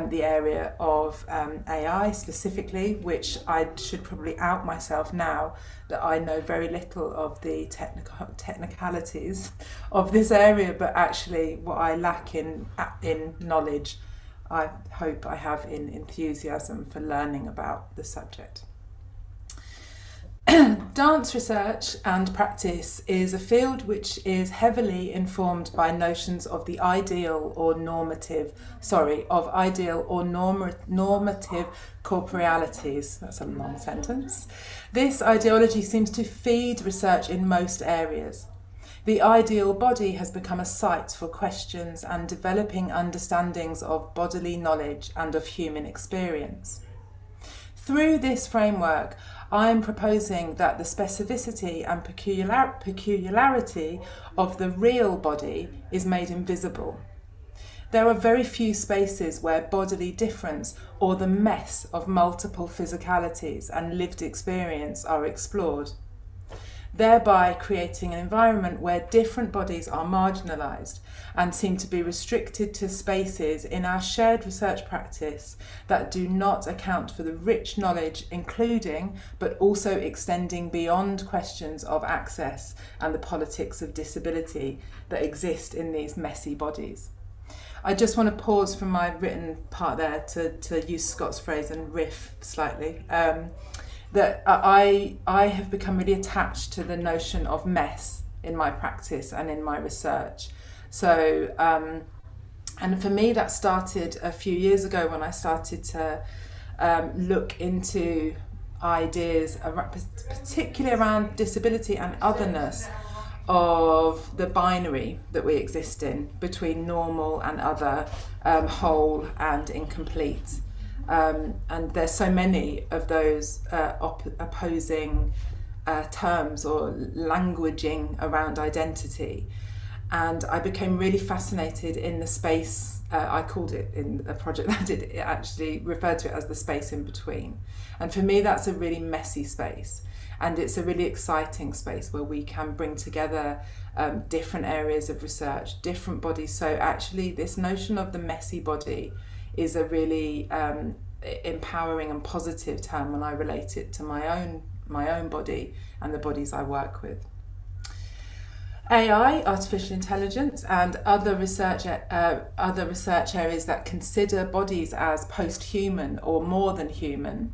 the area of AI specifically, which I should probably out myself now that I know very little of the technicalities of this area, but actually what I lack in knowledge, I hope I have in enthusiasm for learning about the subject. Dance research and practice is a field which is heavily informed by notions of the ideal or normative corporealities. That's a long sentence. This ideology seems to feed research in most areas. The ideal body has become a site for questions and developing understandings of bodily knowledge and of human experience. Through this framework, I am proposing that the specificity and peculiarity of the real body is made invisible. There are very few spaces where bodily difference or the mess of multiple physicalities and lived experience are explored, thereby creating an environment where different bodies are marginalised and seem to be restricted to spaces in our shared research practice that do not account for the rich knowledge, including but also extending beyond questions of access and the politics of disability that exist in these messy bodies. I just want to pause from my written part there to use Scott's phrase and riff slightly. That I have become really attached to the notion of mess in my practice and in my research. So And for me, that started a few years ago when I started to look into ideas, particularly around disability and otherness, of the binary that we exist in between normal and other, whole and incomplete. And there's so many of those opposing terms or languaging around identity. And I became really fascinated in the space, I called it in a project that I did, it actually referred to it as the space in between. And for me, that's a really messy space. And it's a really exciting space where we can bring together different areas of research, different bodies. So actually this notion of the messy body is a really empowering and positive term when I relate it to my own body and the bodies I work with. AI, artificial intelligence, and other research areas that consider bodies as post-human or more than human,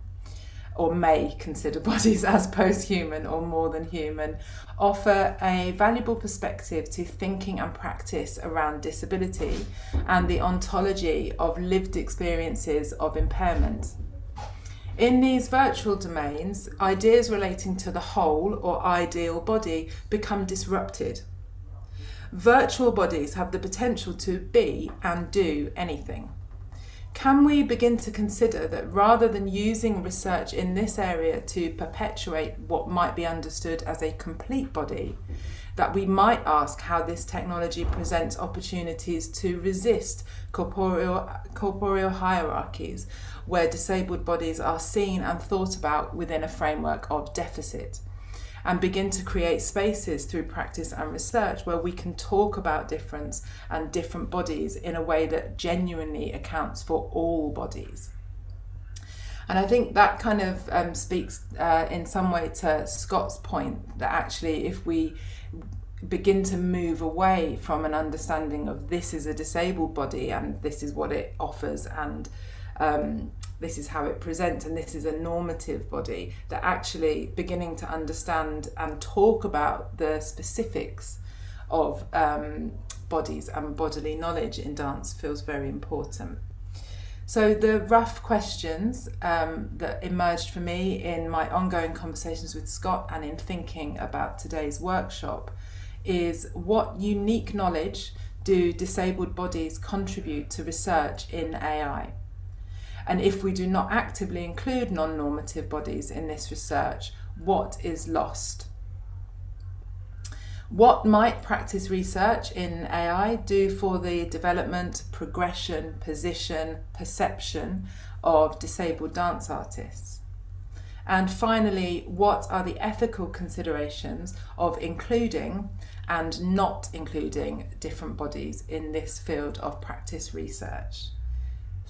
or may consider bodies as post-human or more than human, offer a valuable perspective to thinking and practice around disability and the ontology of lived experiences of impairment. In these virtual domains, ideas relating to the whole or ideal body become disrupted. Virtual bodies have the potential to be and do anything. Can we begin to consider that rather than using research in this area to perpetuate what might be understood as a complete body, that we might ask how this technology presents opportunities to resist corporeal hierarchies, where disabled bodies are seen and thought about within a framework of deficit, and begin to create spaces through practice and research where we can talk about difference and different bodies in a way that genuinely accounts for all bodies. And I think that kind of speaks in some way to Scott's point that actually if we begin to move away from an understanding of this is a disabled body and this is what it offers and this is how it presents and this is a normative body, that actually beginning to understand and talk about the specifics of bodies and bodily knowledge in dance feels very important. So the rough questions that emerged for me in my ongoing conversations with Scott and in thinking about today's workshop is: what unique knowledge do disabled bodies contribute to research in AI? And if we do not actively include non-normative bodies in this research, what is lost? What might practice research in AI do for the development, progression, position, perception of disabled dance artists? And finally, what are the ethical considerations of including and not including different bodies in this field of practice research?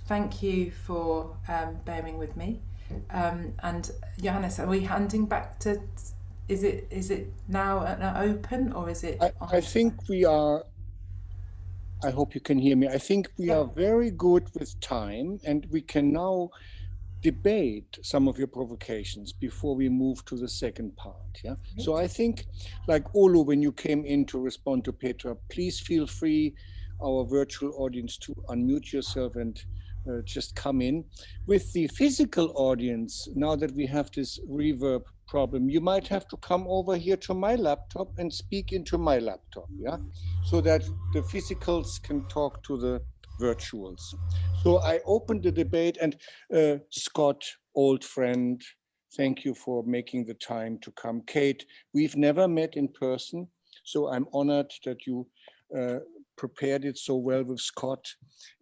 Thank you for bearing with me. And Johannes, are we handing back to, is it now open or is it? I think we are, I hope you can hear me. I think we are very good with time and we can now debate some of your provocations before we move to the second part. Yeah. So I think, like Olu, when you came in to respond to Petra, please feel free, our virtual audience, to unmute yourself and just come in. With the physical audience, now that we have this reverb problem, you might have to come over here to my laptop and speak into my laptop, yeah, so that the physicals can talk to the virtuals. So I opened the debate, and Scott, old friend, thank you for making the time to come. Kate, we've never met in person, so I'm honored that you prepared it so well with Scott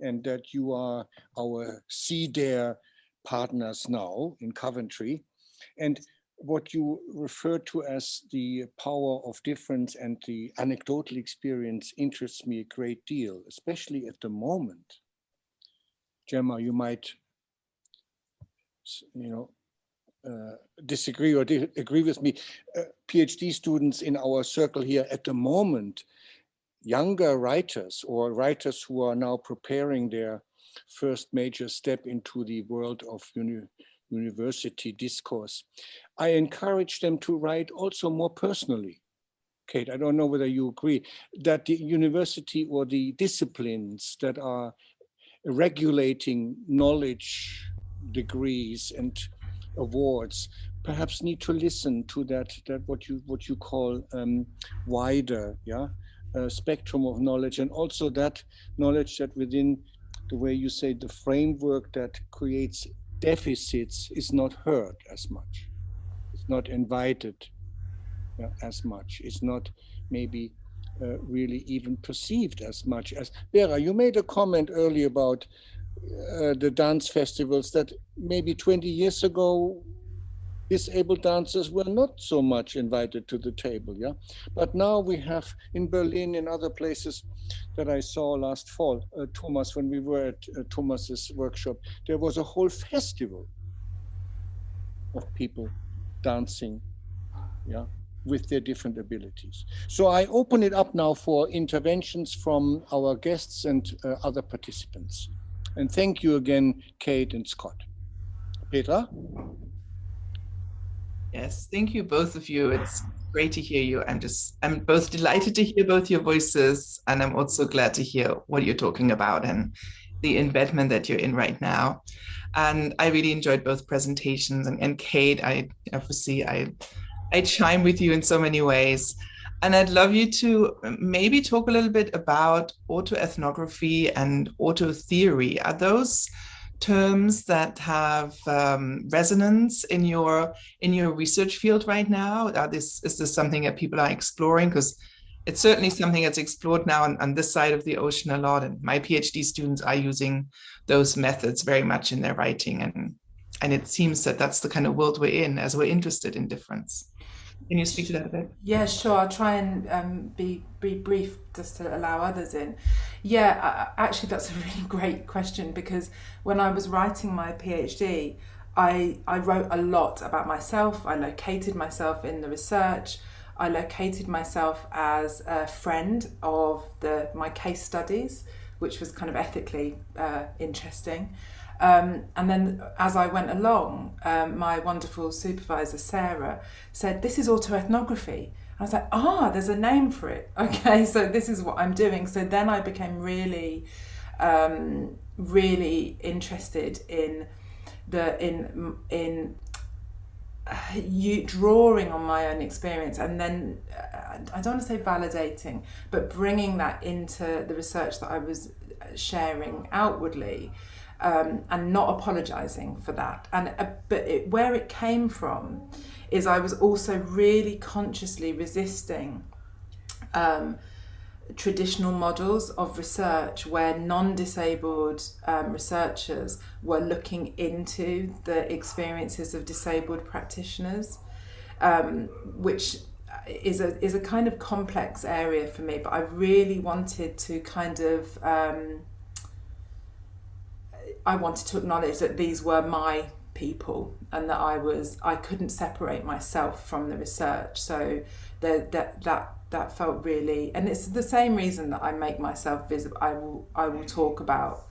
and that you are our CDARE partners now in Coventry. And what you refer to as the power of difference and the anecdotal experience interests me a great deal, especially at the moment. Gemma, you might, disagree or agree with me. PhD students in our circle here at the moment, younger writers or writers who are now preparing their first major step into the world of university discourse, I encourage them to write also more personally. Kate, I don't know whether you agree, that the university or the disciplines that are regulating knowledge degrees and awards perhaps need to listen to that what you call wider spectrum of knowledge, and also that knowledge that within the way you say the framework that creates deficits is not heard as much, it's not invited as much, it's not maybe really even perceived as much as. Vera, you made a comment earlier about the dance festivals that maybe 20 years ago disabled dancers were not so much invited to the table, yeah? But now we have in Berlin and other places that I saw last fall, Thomas, when we were at Thomas's workshop, there was a whole festival of people dancing, yeah, with their different abilities. So I open it up now for interventions from our guests and other participants. And thank you again, Kate and Scott. Petra? Yes, thank you, both of you. It's great to hear you. I'm both delighted to hear both your voices, and I'm also glad to hear what you're talking about and the embedment that you're in right now. And I really enjoyed both presentations. And Kate, I obviously, I chime with you in so many ways. And I'd love you to maybe talk a little bit about autoethnography and autotheory. Are those terms that have resonance in your research field right now? Is this something that people are exploring? Because it's certainly something that's explored now on this side of the ocean a lot. And my PhD students are using those methods very much in their writing. And it seems that that's the kind of world we're in as we're interested in difference. Can you speak to that a bit? Yeah, sure. I'll try and be brief just to allow others in. Yeah, actually, that's a really great question, because when I was writing my PhD, I wrote a lot about myself. I located myself in the research. I located myself as a friend of my case studies, which was kind of ethically interesting. And then as I went along, my wonderful supervisor, Sarah, said, this is autoethnography. I was like, there's a name for it. Okay, so this is what I'm doing. So then I became really, really interested in you drawing on my own experience, and then I don't want to say validating, but bringing that into the research that I was sharing outwardly. And not apologising for that. But where it came from is I was also really consciously resisting traditional models of research where non-disabled researchers were looking into the experiences of disabled practitioners, which is a kind of complex area for me. But I really wanted to kind of I wanted to acknowledge that these were my people and that I couldn't separate myself from the research. So that felt really, and it's the same reason that I make myself visible. I will talk about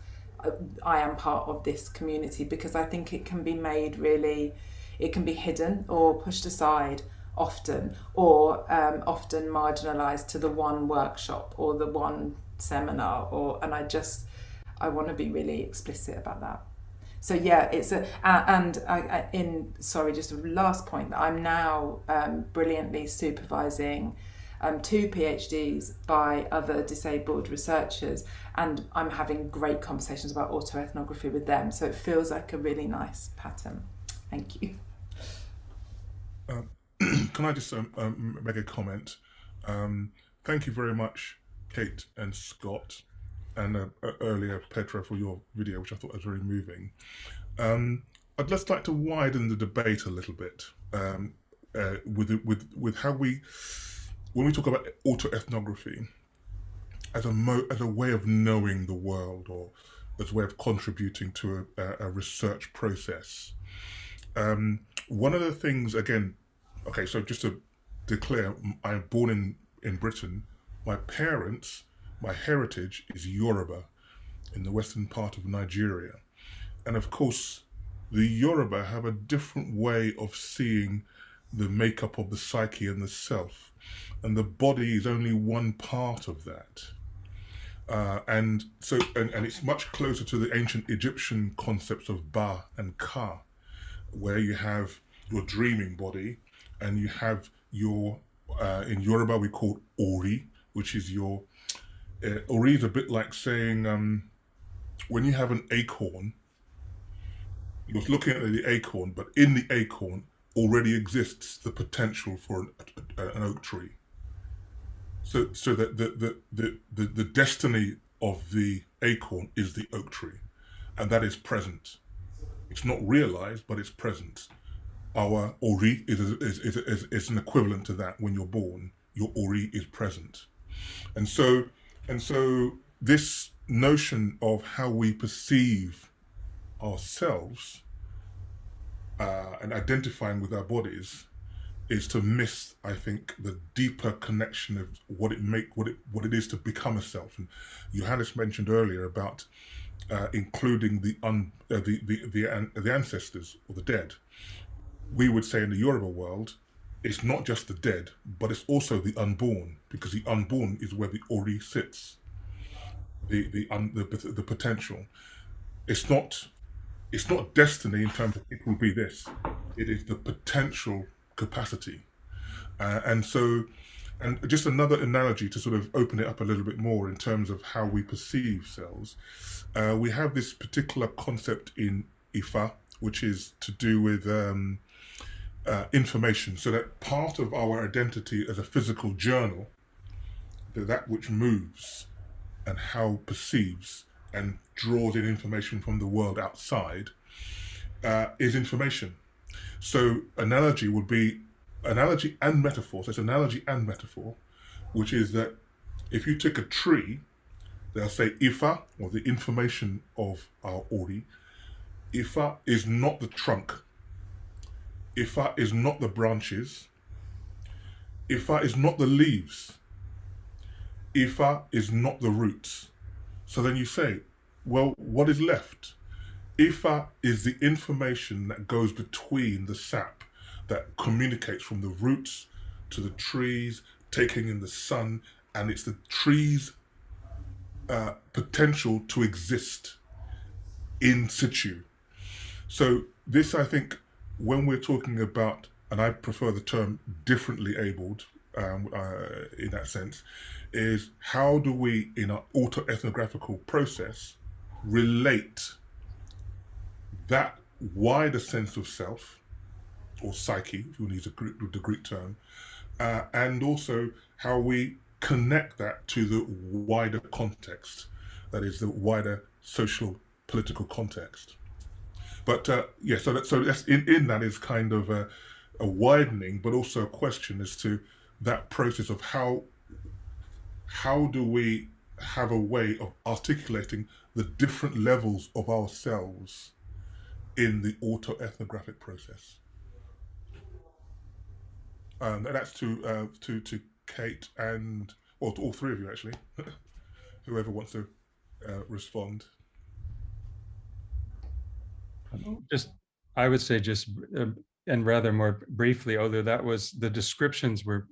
I am part of this community, because I think it can be made really, it can be hidden or pushed aside often, or often marginalized to the one workshop or the one seminar, and I want to be really explicit about that. So yeah, it's just a last point, that I'm now brilliantly supervising 2 PhDs by other disabled researchers, and I'm having great conversations about autoethnography with them. So it feels like a really nice pattern. Thank you. Can I just make a comment? Thank you very much, Kate and Scott, and earlier Petra, for your video, which I thought was very moving. I'd just like to widen the debate a little bit with how when we talk about autoethnography as a way of knowing the world, or as a way of contributing to a research process. One of the things, again, okay, so just to declare, I'm born in Britain. My parents, my heritage is Yoruba, in the western part of Nigeria. And of course, the Yoruba have a different way of seeing the makeup of the psyche and the self, and the body is only one part of that. And it's much closer to the ancient Egyptian concepts of Ba and Ka, where you have your dreaming body, and you have your, in Yoruba we call Ori, which is your, Ori is a bit like saying, when you have an acorn, you're looking at the acorn, but in the acorn already exists the potential for an oak tree. So that the destiny of the acorn is the oak tree, and that is present. It's not realized, but it's present. Our Ori is an equivalent to that. When you're born, your Ori is present. And so this notion of how we perceive ourselves and identifying with our bodies is to miss, I think, the deeper connection of what it is to become a self. And Johannes mentioned earlier about including the ancestors or the dead. We would say in the Yoruba world, it's not just the dead, but it's also the unborn, because the unborn is where the Ori sits, the potential. It's not destiny in terms of it will be this. It is the potential capacity. And just another analogy to sort of open it up a little bit more in terms of how we perceive selves. We have this particular concept in Ifa, which is to do with information. So that part of our identity as a physical journal, that which moves and how perceives and draws in information from the world outside, is information. So analogy would be analogy and metaphor. So it's analogy and metaphor, which is that if you take a tree, they'll say Ifa, or the information of our Ori. Ifa is not the trunk. Ifa is not the branches. Ifa is not the leaves. Ifa is not the roots. So then you say, well, what is left? Ifa is the information that goes between the sap, that communicates from the roots to the trees, taking in the sun, and it's the tree's potential to exist in situ. So this, I think, when we're talking about, and I prefer the term differently abled in that sense, is how do we, in our autoethnographical process, relate that wider sense of self, or psyche, if you want to use the Greek term, and also how we connect that to the wider context, that is the wider social political context. But yeah, so that's in that is kind of a widening, but also a question as to that process of how do we have a way of articulating the different levels of ourselves in the autoethnographic process. And that's to Kate and, well, to all three of you actually, whoever wants to respond. I would say just, and rather more briefly, although that was, the descriptions were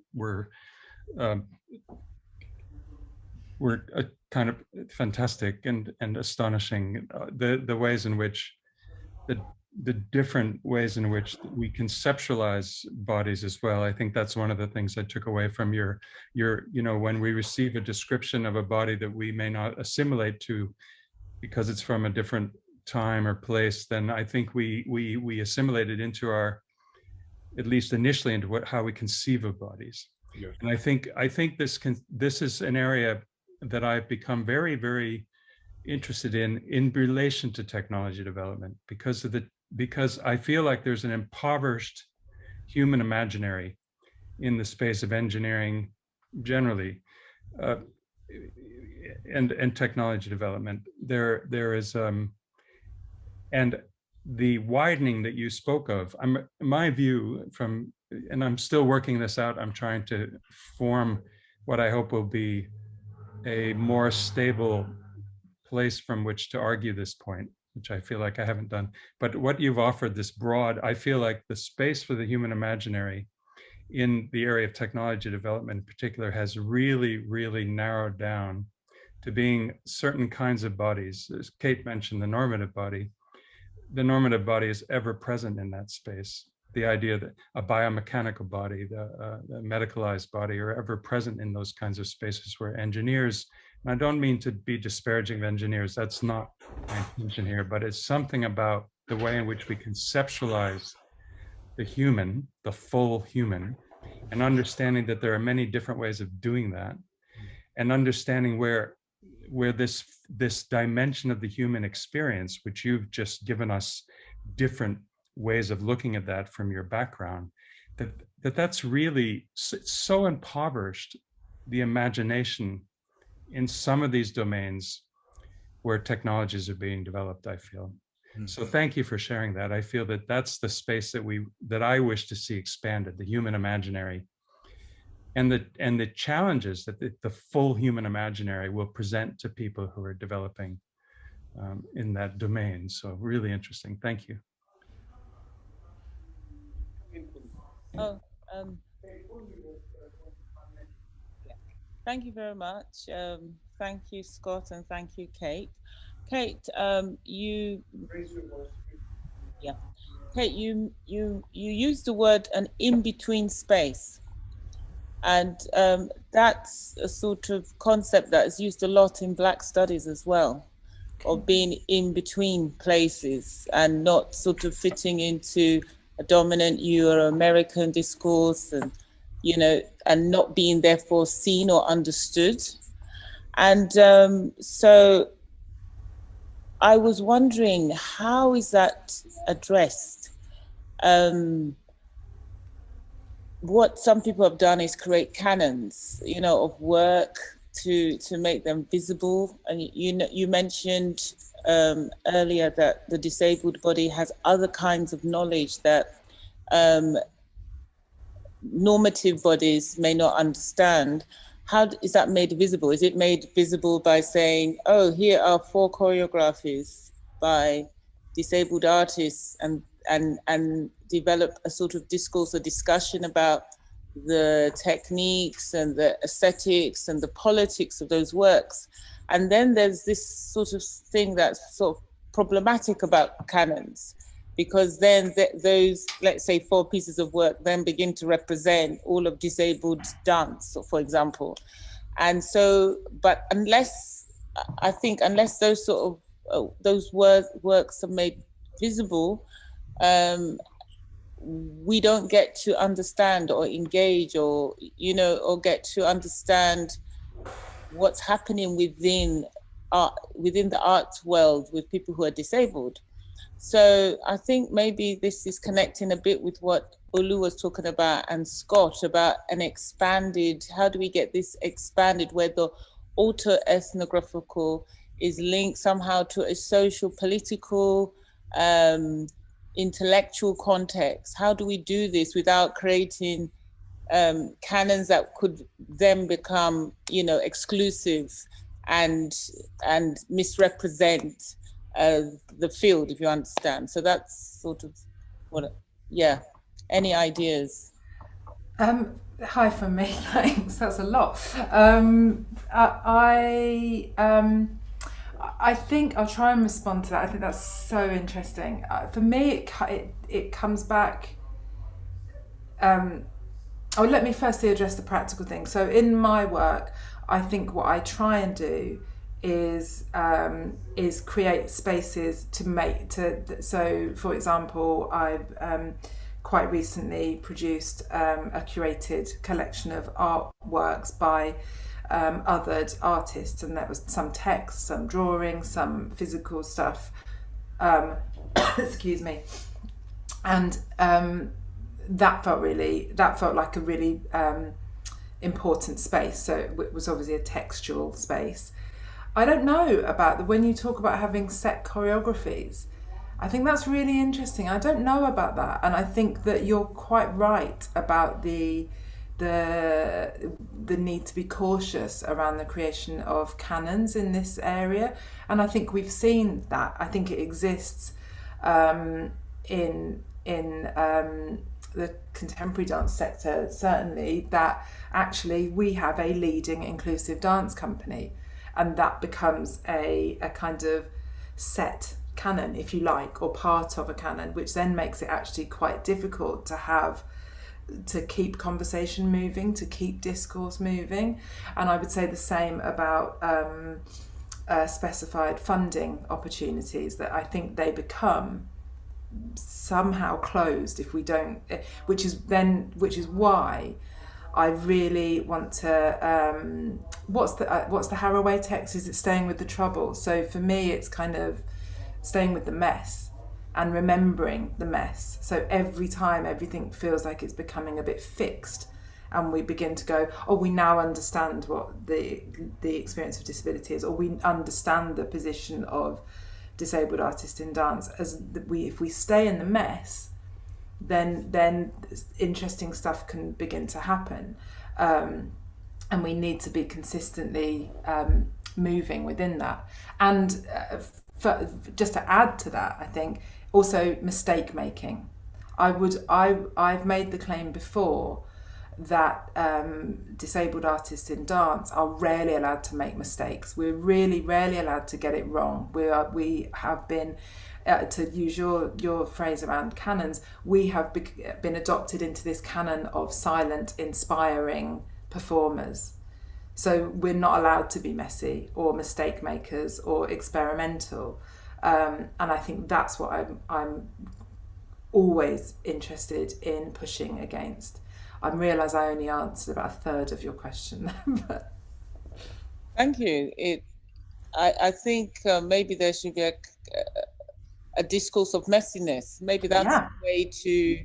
kind of fantastic and astonishing. The ways in which the different ways in which we conceptualize bodies as well. I think that's one of the things I took away from your, when we receive a description of a body that we may not assimilate to because it's from a different time or place, then I think we assimilate it into our, at least initially, into how we conceive of bodies. Yeah. And I think this is an area that I've become very, very interested in relation to technology development, because I feel like there's an impoverished human imaginary in the space of engineering generally, and technology development. There is and the widening that you spoke of, my view from, and I'm still working this out, I'm trying to form what I hope will be a more stable place from which to argue this point, which I feel like I haven't done. But what you've offered, this broad, I feel like the space for the human imaginary in the area of technology development in particular has really, really narrowed down to being certain kinds of bodies. As Kate mentioned, the normative body is ever present in that space. The idea that a biomechanical body, the medicalized body are ever present in those kinds of spaces where engineers, and I don't mean to be disparaging of engineers, that's not my intention here, but it's something about the way in which we conceptualize the human, the full human, and understanding that there are many different ways of doing that, and understanding where this dimension of the human experience, which you've just given us different ways of looking at that from your background, that's really so impoverished the imagination in some of these domains where technologies are being developed, I feel. So thank you for sharing that. I feel that that's the space that I wish to see expanded, the human imaginary, and the challenges that the full human imaginary will present to people who are developing in that domain. So really interesting. Thank you. Oh, yeah. Thank you very much. Thank you, Scott, and thank you, Kate. Kate, Kate, you used the word an in-between space, and that's a sort of concept that is used a lot in Black studies as well, of being in between places and not sort of fitting into a dominant Euro-American discourse, and and not being therefore seen or understood. And so I was wondering, how is that addressed? What some people have done is create canons, of work to make them visible. And you mentioned earlier that the disabled body has other kinds of knowledge that normative bodies may not understand. How is that made visible? Is it made visible by saying, oh, here are 4 choreographies by disabled artists, and develop a sort of discourse or discussion about the techniques and the aesthetics and the politics of those works? And then there's this sort of thing that's sort of problematic about canons, because then those, let's say, 4 pieces of work then begin to represent all of disabled dance, for example. And so, but unless those sort of, those works are made visible, we don't get to understand or engage or, or get to understand what's happening within the art world with people who are disabled. So I think maybe this is connecting a bit with what Olu was talking about, and Scott, about an expanded, how do we get this expanded where the auto-ethnographical is linked somehow to a social, political, intellectual context? How do we do this without creating canons that could then become, exclusive and misrepresent the field, if you understand? So that's sort of what, yeah. Any ideas? Hi from me, thanks. That's a lot. I think I'll try and respond to that. I think that's so interesting. For me, it comes back. Let me firstly address the practical thing. So in my work, I think what I try and do is create spaces so for example, I've quite recently produced a curated collection of artworks by othered artists, and there was some text, some drawing, some physical stuff, excuse me, and that felt like a really important space. So it was obviously a textual space. I don't know about when you talk about having set choreographies. I think that's really interesting. I don't know about that, and I think that you're quite right about the the need to be cautious around the creation of canons in this area, and I think we've seen that. I think it exists in the contemporary dance sector, certainly, that actually we have a leading inclusive dance company, and that becomes a kind of set canon, if you like, or part of a canon, which then makes it actually quite difficult to keep conversation moving, to keep discourse moving. And I would say the same about specified funding opportunities, that I think they become somehow closed if we don't, which is why I really want to what's the Haraway text? Is it staying with the trouble? So for me it's kind of staying with the mess and remembering the mess. So every time everything feels like it's becoming a bit fixed, and we begin to go, oh, we now understand what the experience of disability is, or we understand the position of disabled artists in dance. If we stay in the mess, then interesting stuff can begin to happen, and we need to be consistently moving within that. And just to add to that, I think also mistake making. I've made the claim before that disabled artists in dance are rarely allowed to make mistakes. We're really rarely allowed to get it wrong. We have been, to use your phrase around canons, we have been adopted into this canon of silent, inspiring performers. So we're not allowed to be messy or mistake makers or experimental. And I think that's what I'm always interested in pushing against. I realise I only answered about a third of your question. But thank you. I think maybe there should be a discourse of messiness. Maybe that's the way to.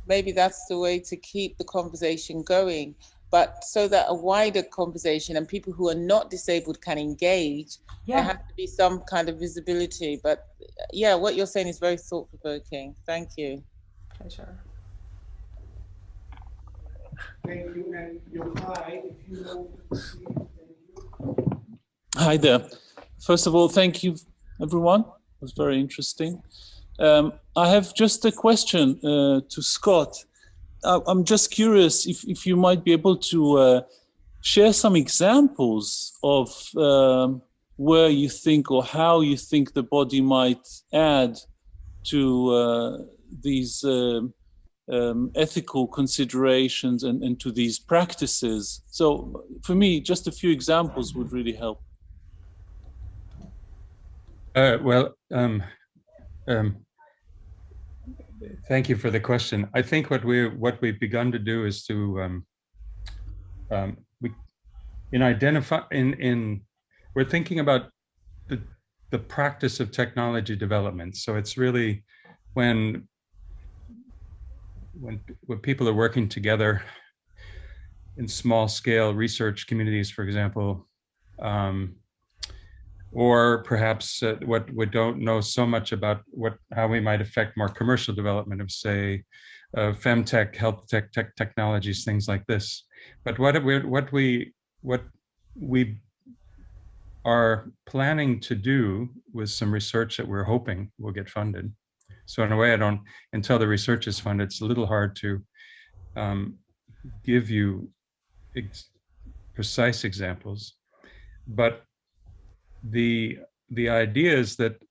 Maybe that's the way to keep the conversation going. But so that a wider conversation and people who are not disabled can engage, there has to be some kind of visibility. But yeah, what you're saying is very thought-provoking. Thank you. Pleasure. Thank you. And Yochai, if you know. Hi there. First of all, thank you, everyone. It was very interesting. I have just a question to Scott. I'm just curious if you might be able to share some examples of where you think or how you think the body might add to these ethical considerations and to these practices. So for me, just a few examples would really help. Thank you for the question. I think what we've begun to do is to we're thinking about the practice of technology development. So it's really when people are working together in small scale research communities, for example, or perhaps what we don't know so much about how we might affect more commercial development of, say, femtech, health tech technologies, things like this. But what we are planning to do with some research that we're hoping will get funded. So in a way, until the research is funded, it's a little hard to give you precise examples. But the idea is that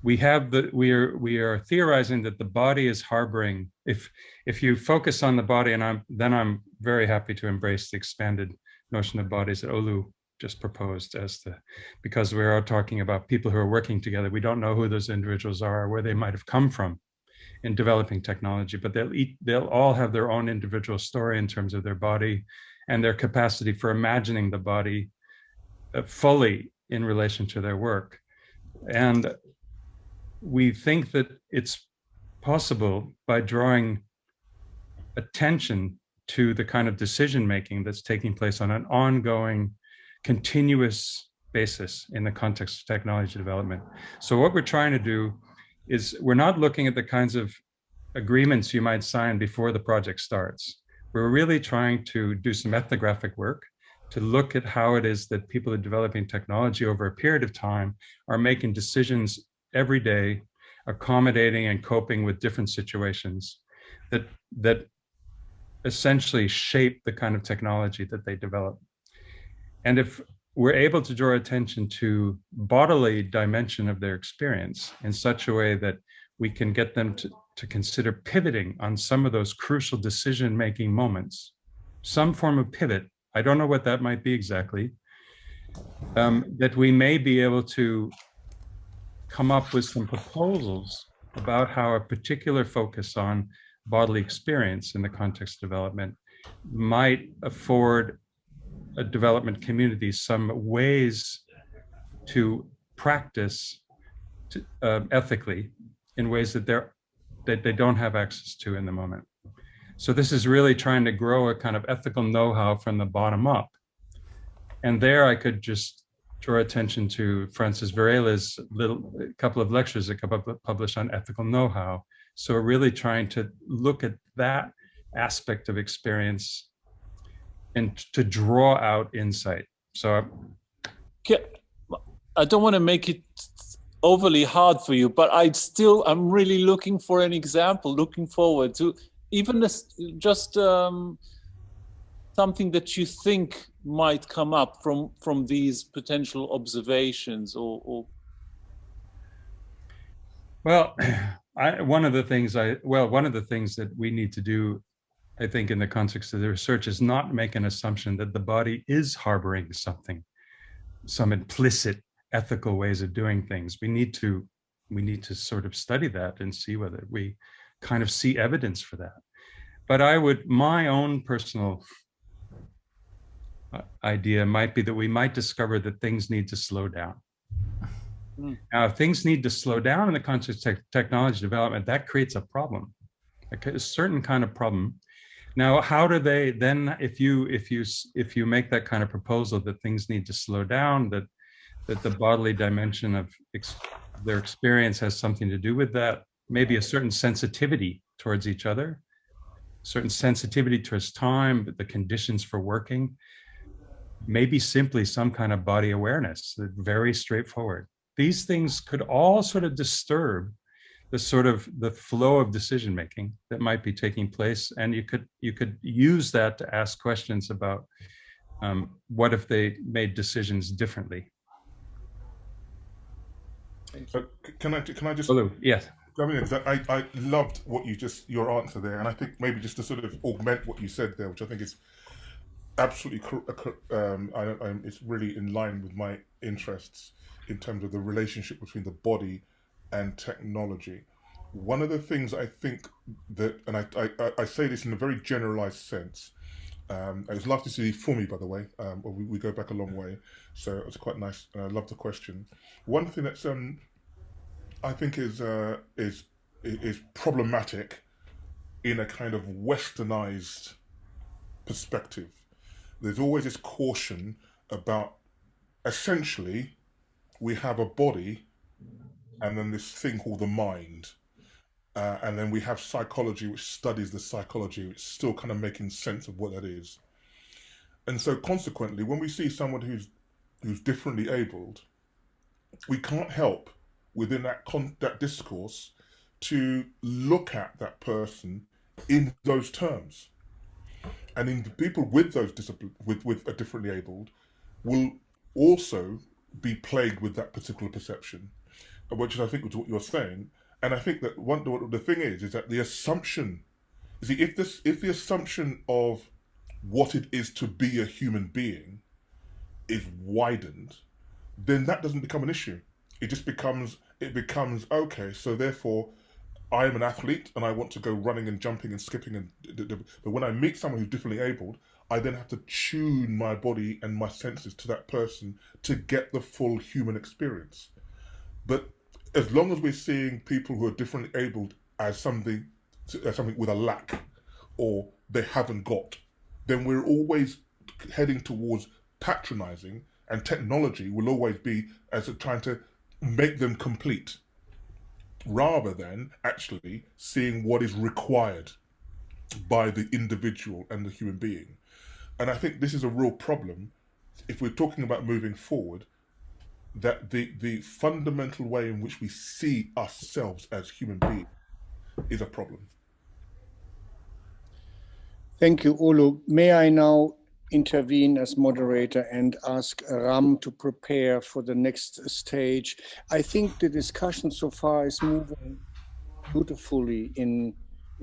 we are theorizing that the body is harboring. If you focus on the body, and then I'm very happy to embrace the expanded notion of bodies that Olu just proposed because we are talking about people who are working together. We don't know who those individuals are or where they might have come from in developing technology, but they'll all have their own individual story in terms of their body and their capacity for imagining the body fully in relation to their work. And we think that it's possible by drawing attention to the kind of decision-making that's taking place on an ongoing, continuous basis in the context of technology development. So what we're trying to do is we're not looking at the kinds of agreements you might sign before the project starts. We're really trying to do some ethnographic work to look at how it is that people are developing technology over a period of time are making decisions every day, accommodating and coping with different situations that essentially shape the kind of technology that they develop. And if we're able to draw attention to bodily dimension of their experience in such a way that we can get them to consider pivoting on some of those crucial decision-making moments, some form of pivot, I don't know what that might be exactly, that we may be able to come up with some proposals about how a particular focus on bodily experience in the context of development might afford a development community some ways to practice ethically in ways that they don't have access to in the moment. So this is really trying to grow a kind of ethical know-how from the bottom up. And there I could just draw attention to Francis Varela's couple of lectures that got published on ethical know-how. So we're really trying to look at that aspect of experience and to draw out insight. So I don't want to make it overly hard for you, but I'm really looking for an example, looking forward to even just something that you think might come up from these potential observations or Well, one of the things that we need to do, I think, in the context of the research is not make an assumption that the body is harboring something, some implicit ethical ways of doing things. We need to sort of study that and see whether we kind of see evidence for that. But my own personal idea might be that we might discover that things need to slow down. Now, if things need to slow down in the context of technology development, that creates a problem, a certain kind of problem. Now, how do they then, if you make that kind of proposal that things need to slow down, that the bodily dimension of their experience has something to do with that, maybe a certain sensitivity towards each other, certain sensitivity towards time, the conditions for working, maybe simply some kind of body awareness, very straightforward. These things could all sort of disturb the flow of decision making that might be taking place, and you could use that to ask questions about what if they made decisions differently. Can I just? Hello. Yes. I loved your answer there, and I think maybe just to sort of augment what you said there, which I think is absolutely it's really in line with my interests in terms of the relationship between the body and technology. One of the things I think that, and I say this in a very generalized sense, it was lovely to see for me, by the way. We go back a long way, so it's quite nice, and I love the question. One thing that's I think is problematic in a kind of westernized perspective. There's always this caution about, essentially, we have a body and then this thing called the mind. And then we have psychology, which studies the psychology, which is still kind of making sense of what that is. And so consequently, when we see someone who's differently abled, we can't help within that discourse to look at that person in those terms. And in people with those with a differently abled will also be plagued with that particular perception, which I think was what you're saying. And I think that the thing is that the assumption, you see, if the assumption of what it is to be a human being is widened, then that doesn't become an issue. It just becomes okay. So therefore, I am an athlete and I want to go running and jumping and skipping but when I meet someone who's differently abled, I then have to tune my body and my senses to that person to get the full human experience. But as long as we're seeing people who are differently abled as something with a lack or they haven't got, then we're always heading towards patronizing, and technology will always be as trying to make them complete. rather than actually seeing what is required by the individual and the human being. And I think this is a real problem if we're talking about moving forward, that the fundamental way in which we see ourselves as human beings is a problem. Thank you, Olu. May I now intervene as moderator and ask Ram to prepare for the next stage? I think the discussion so far is moving beautifully in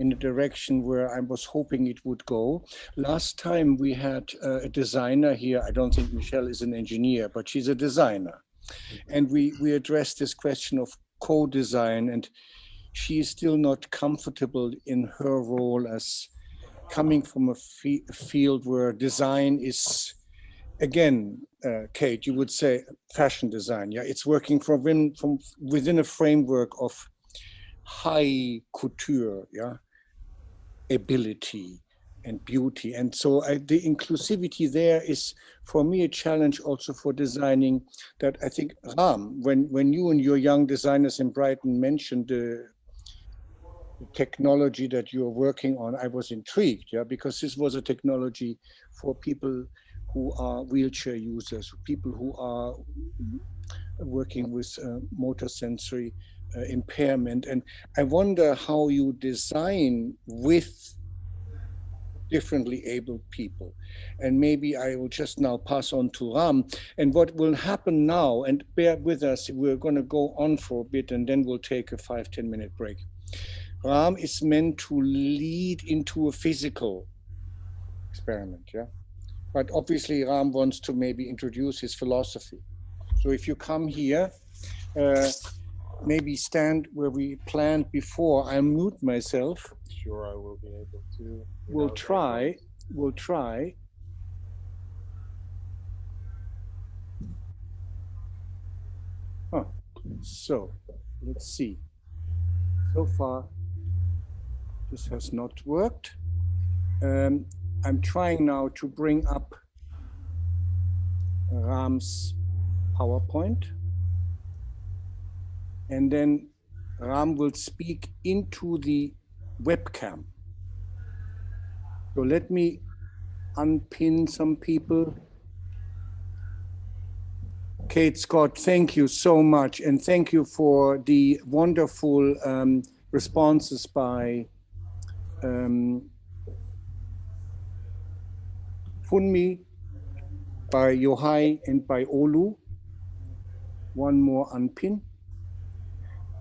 a direction where I was hoping it would go. Last time we had a designer here. I don't think Michelle is an engineer, but she's a designer. And we addressed this question of co-design, and she is still not comfortable in her role as coming from a field where design is, again, Kate, you would say fashion design. Yeah, it's working from within a framework of high couture, yeah, ability and beauty. And so the inclusivity there is, for me, a challenge also for designing that. I think, Ram, when you and your young designers in Brighton mentioned the technology that you're working on, I was intrigued, yeah, because this was a technology for people who are wheelchair users, people who are working with motor sensory impairment. And I wonder how you design with differently abled people. And maybe I will just now pass on to Ram. And what will happen now, and bear with us, we're going to go on for a bit and then we'll take a 5-10 minute break. Ram is meant to lead into a physical experiment, yeah? But obviously Ram wants to maybe introduce his philosophy. So if you come here, maybe stand where we planned before. I'll mute myself. Sure, I will be able to. We'll try. Huh. So let's see. So far, this has not worked. I'm trying now to bring up Ram's PowerPoint. And then Ram will speak into the webcam. So let me unpin some people. Kate Scott, thank you so much. And thank you for the wonderful responses by Funmi, by Yohai, and by Olu. One more unpin.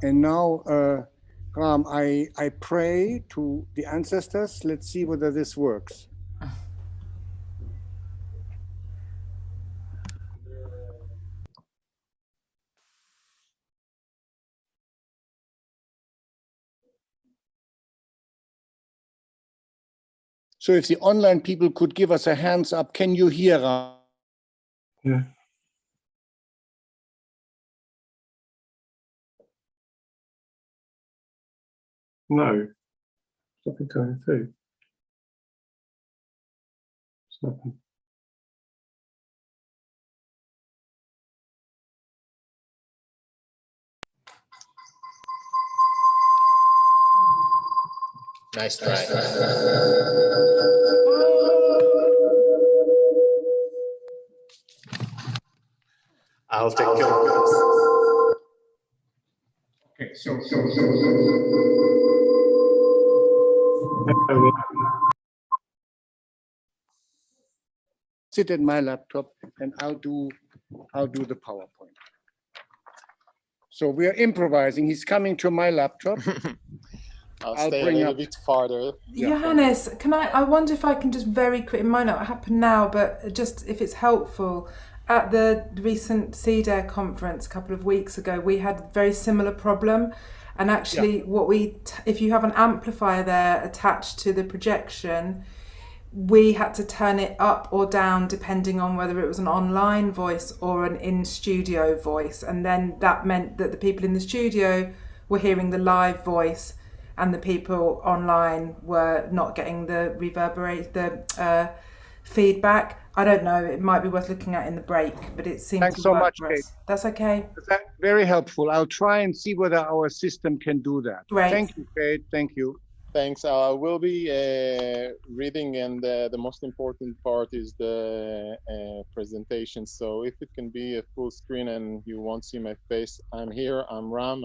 And now, Ram, I pray to the ancestors. Let's see whether this works. So if the online people could give us a hands up, can you hear, Ram? Yeah. No, nothing coming through. It's nothing. Nice try. I'll take care of this. Okay, so. Sit at my laptop and I'll do the PowerPoint. So we are improvising. He's coming to my laptop. I'll stay a little bit farther. Johannes, I wonder if I can just very quick, it might not happen now, but just if it's helpful, at the recent CDARE conference a couple of weeks ago, we had a very similar problem. And actually if you have an amplifier there attached to the projection, we had to turn it up or down depending on whether it was an online voice or an in-studio voice. And then that meant that the people in the studio were hearing the live voice and the people online were not getting the feedback. I don't know. It might be worth looking at in the break, but it seems Thanks to so work much, for Kate. us. That's okay. That's very helpful. I'll try and see whether our system can do that. Great. Thank you, Kate. Thank you. Thanks. I will be reading, and the most important part is the presentation. So if it can be a full screen and you won't see my face, I'm here. I'm Ram.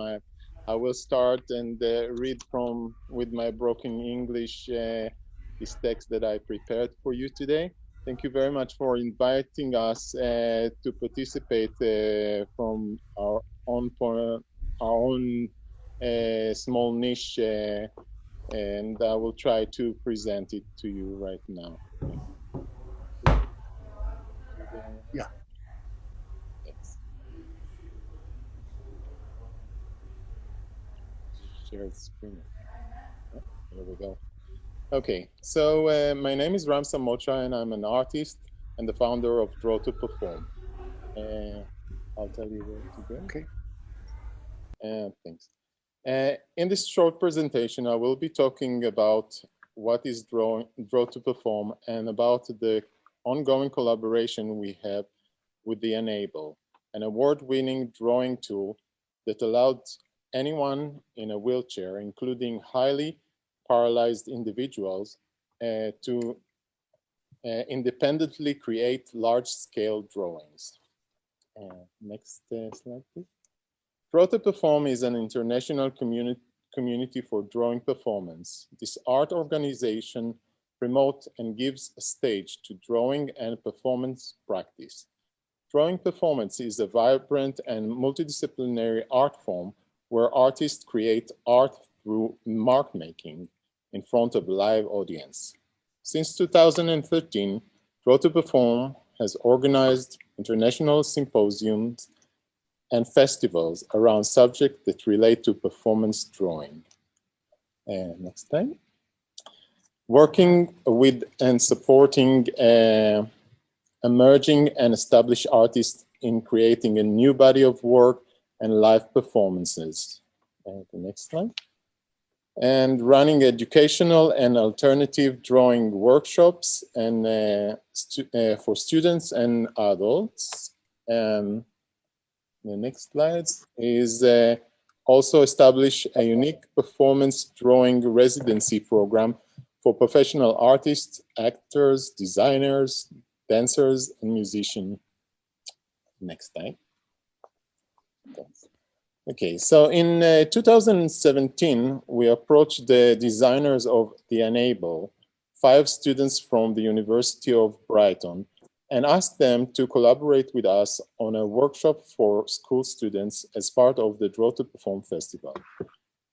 I will start and read from, with my broken English, this text that I prepared for you today. Thank you very much for inviting us to participate from our own small niche, and I will try to present it to you right now. Yeah. Thanks. Share the screen. Oh, here we go. Okay, so my name is Ram Samotra, and I'm an artist and the founder of Draw to Perform. I'll tell you where to go. Okay. Thanks. In this short presentation, I will be talking about what is Draw to Perform and about the ongoing collaboration we have with the Enable, an award-winning drawing tool that allowed anyone in a wheelchair, including highly paralyzed individuals, to independently create large-scale drawings. Next slide, please. Draw to Perform is an international community for drawing performance. This art organization promotes and gives a stage to drawing and performance practice. Drawing performance is a vibrant and multidisciplinary art form where artists create art through mark making in front of a live audience. Since 2013, Draw to Perform has organized international symposiums and festivals around subjects that relate to performance drawing. Next slide. Working with and supporting emerging and established artists in creating a new body of work and live performances. The next slide. And running educational and alternative drawing workshops and for students and adults. The next slide is also establish a unique performance drawing residency program for professional artists, actors, designers, dancers, and musicians. Next slide. Okay, so in 2017, we approached the designers of the Enable, 5 students from the University of Brighton, and asked them to collaborate with us on a workshop for school students as part of the Draw to Perform Festival.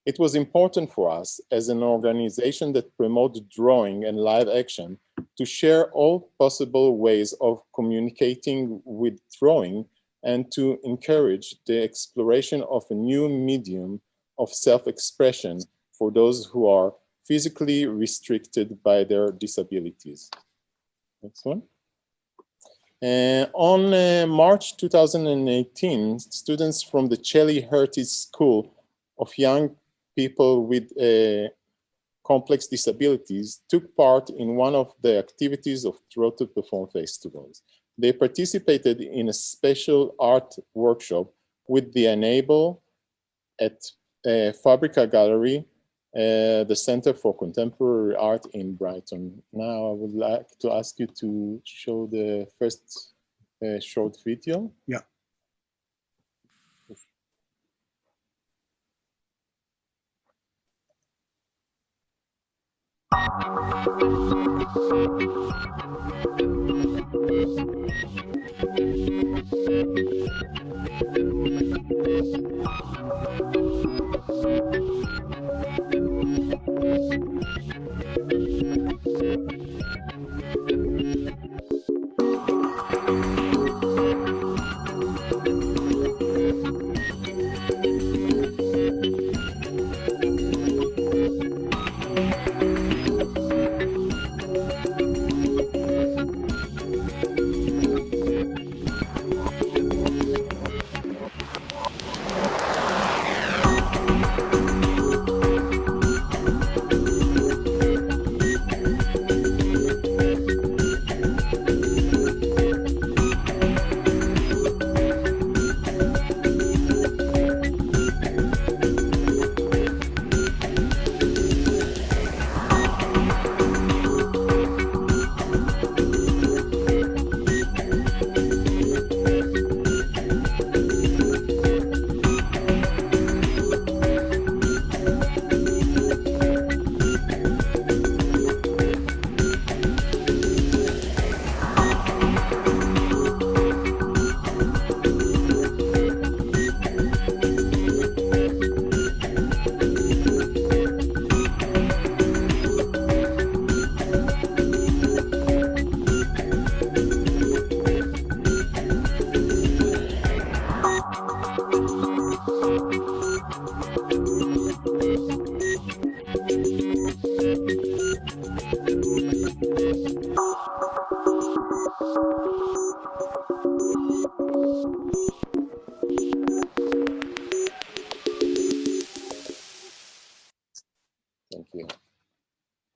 It was important for us as an organization that promotes drawing and live action to share all possible ways of communicating with drawing and to encourage the exploration of a new medium of self-expression for those who are physically restricted by their disabilities. Next one. On March 2018, students from the Shelley Heritage School of Young People with Complex Disabilities took part in one of the activities of Draw to Perform festivals. They participated in a special art workshop with the Enable at Fabrica Gallery, the Center for Contemporary Art in Brighton. Now I would like to ask you to show the first short video. Yeah.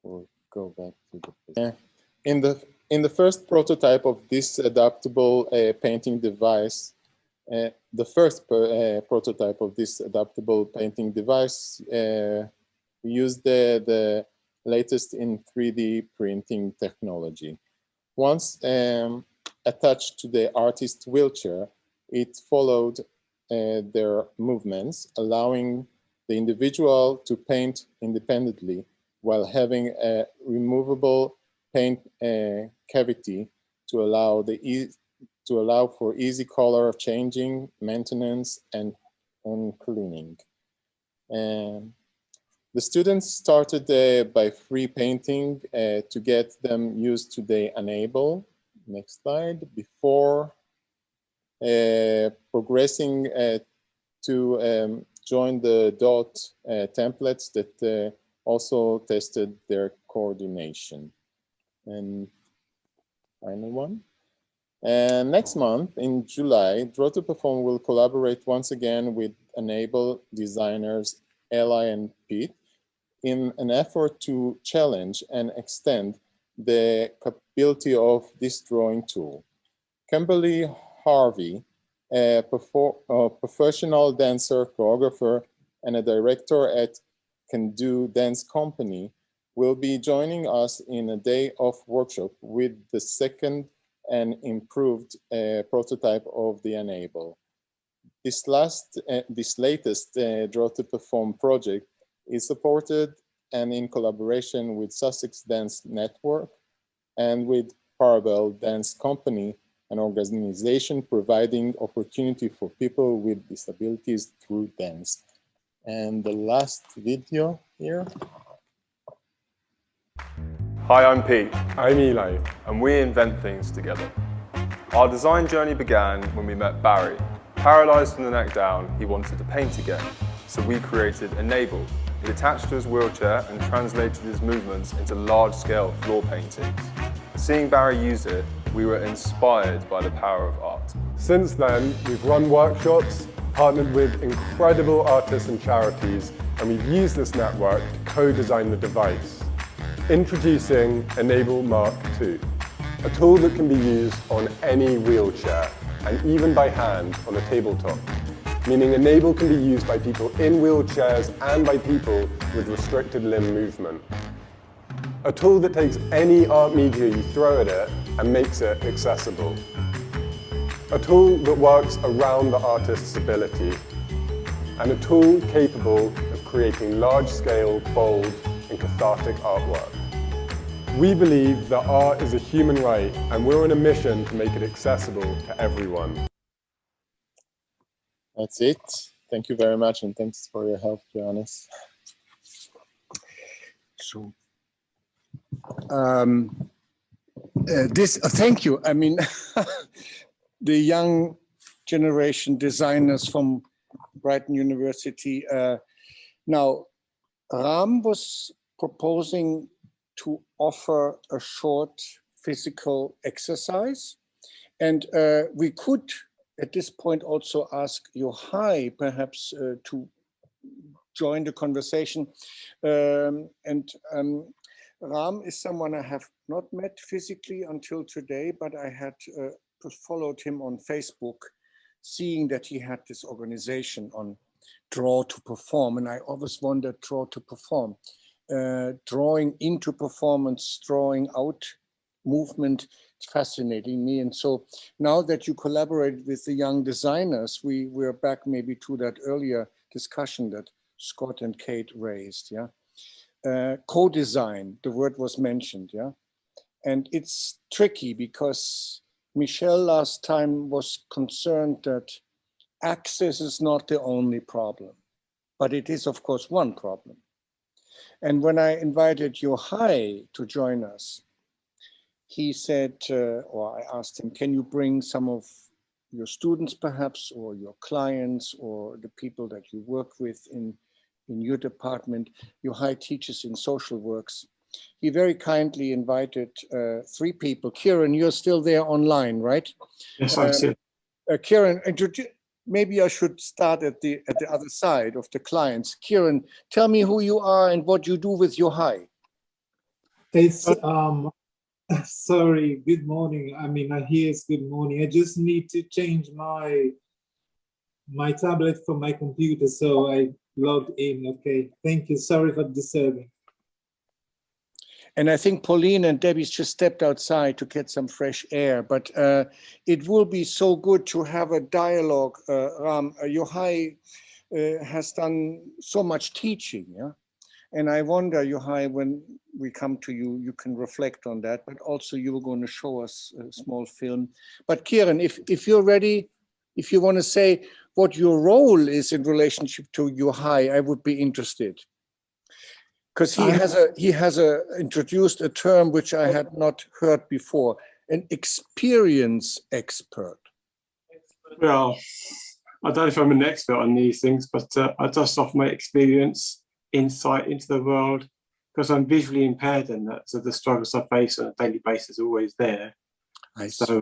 We'll go back to the in the first prototype of this adaptable painting device, the first prototype of this adaptable painting device, we used the latest in 3D printing technology. Once attached to the artist's wheelchair, it followed their movements, allowing the individual to paint independently while having a removable paint cavity to allow for easy color changing, maintenance, and cleaning. The students started by free painting to get them used to the enable. Next slide. Before progressing to join the dot templates that also tested their coordination. And final one. And next month, in July, Draw to Perform will collaborate once again with Enable designers Ella and Pete in an effort to challenge and extend the capability of this drawing tool. Kimberly Harvey, a professional dancer, choreographer, and a director at Can Do Dance Company, will be joining us in a day of workshop with the second and improved prototype of the Enable. This latest Draw to Perform project is supported and in collaboration with Sussex Dance Network and with Parallel Dance Company, an organization providing opportunity for people with disabilities through dance. And the last video here. Hi, I'm Pete. I'm Eli. And we invent things together. Our design journey began when we met Barry. Paralysed from the neck down, he wanted to paint again. So we created Enable. It attached to his wheelchair and translated his movements into large-scale floor paintings. Seeing Barry use it, we were inspired by the power of art. Since then, we've run workshops, partnered with incredible artists and charities, and we've used this network to co-design the device. Introducing Enable Mark II, a tool that can be used on any wheelchair and even by hand on a tabletop, meaning Enable can be used by people in wheelchairs and by people with restricted limb movement. A tool that takes any art media you throw at it and makes it accessible. A tool that works around the artist's ability, and a tool capable of creating large-scale, bold, and cathartic artwork. We believe that art is a human right, and we're on a mission to make it accessible to everyone. That's it. Thank you very much, and thanks for your help, Johannes. So, thank you. I mean, the young generation designers from Brighton University. Now, Ram was proposing to offer a short physical exercise. And we could, at this point, also ask Yohai perhaps to join the conversation. Ram is someone I have not met physically until today, but I had followed him on Facebook, seeing that he had this organization on Draw to Perform. And I always wondered, Draw to Perform. Drawing into performance, drawing out movement, it's fascinating me. And so now that you collaborate with the young designers, we're back maybe to that earlier discussion that Scott and Kate raised, yeah? Co-design, the word was mentioned, yeah? And it's tricky because Michelle last time was concerned that access is not the only problem, but it is of course one problem. And when I invited Yohai to join us, he said, or I asked him, can you bring some of your students perhaps, or your clients, or the people that you work with in your department? Yohai teaches in social works. He very kindly invited 3 people. Kieran, you're still there online, right? Yes, I'm still. Kieran, maybe I should start at the other side of the clients. Kieran, tell me who you are and what you do with Yohai. It's sorry, good morning. I mean, I hear it's good morning. I just need to change my tablet from my computer, so I logged in. Okay, thank you. Sorry for disturbing. And I think Pauline and Debbie's just stepped outside to get some fresh air, but it will be so good to have a dialogue. Ram, Yochai has done so much teaching, yeah? And I wonder, Yochai, when we come to you, you can reflect on that, but also you were going to show us a small film. But Kieran, if you're ready, if you want to say what your role is in relationship to Yochai, I would be interested. Because he has introduced a term which I had not heard before, an experience expert. Well, I don't know if I'm an expert on these things, but I just offer my experience, insight into the world, because I'm visually impaired in that, so the struggles I face on a daily basis are always there. So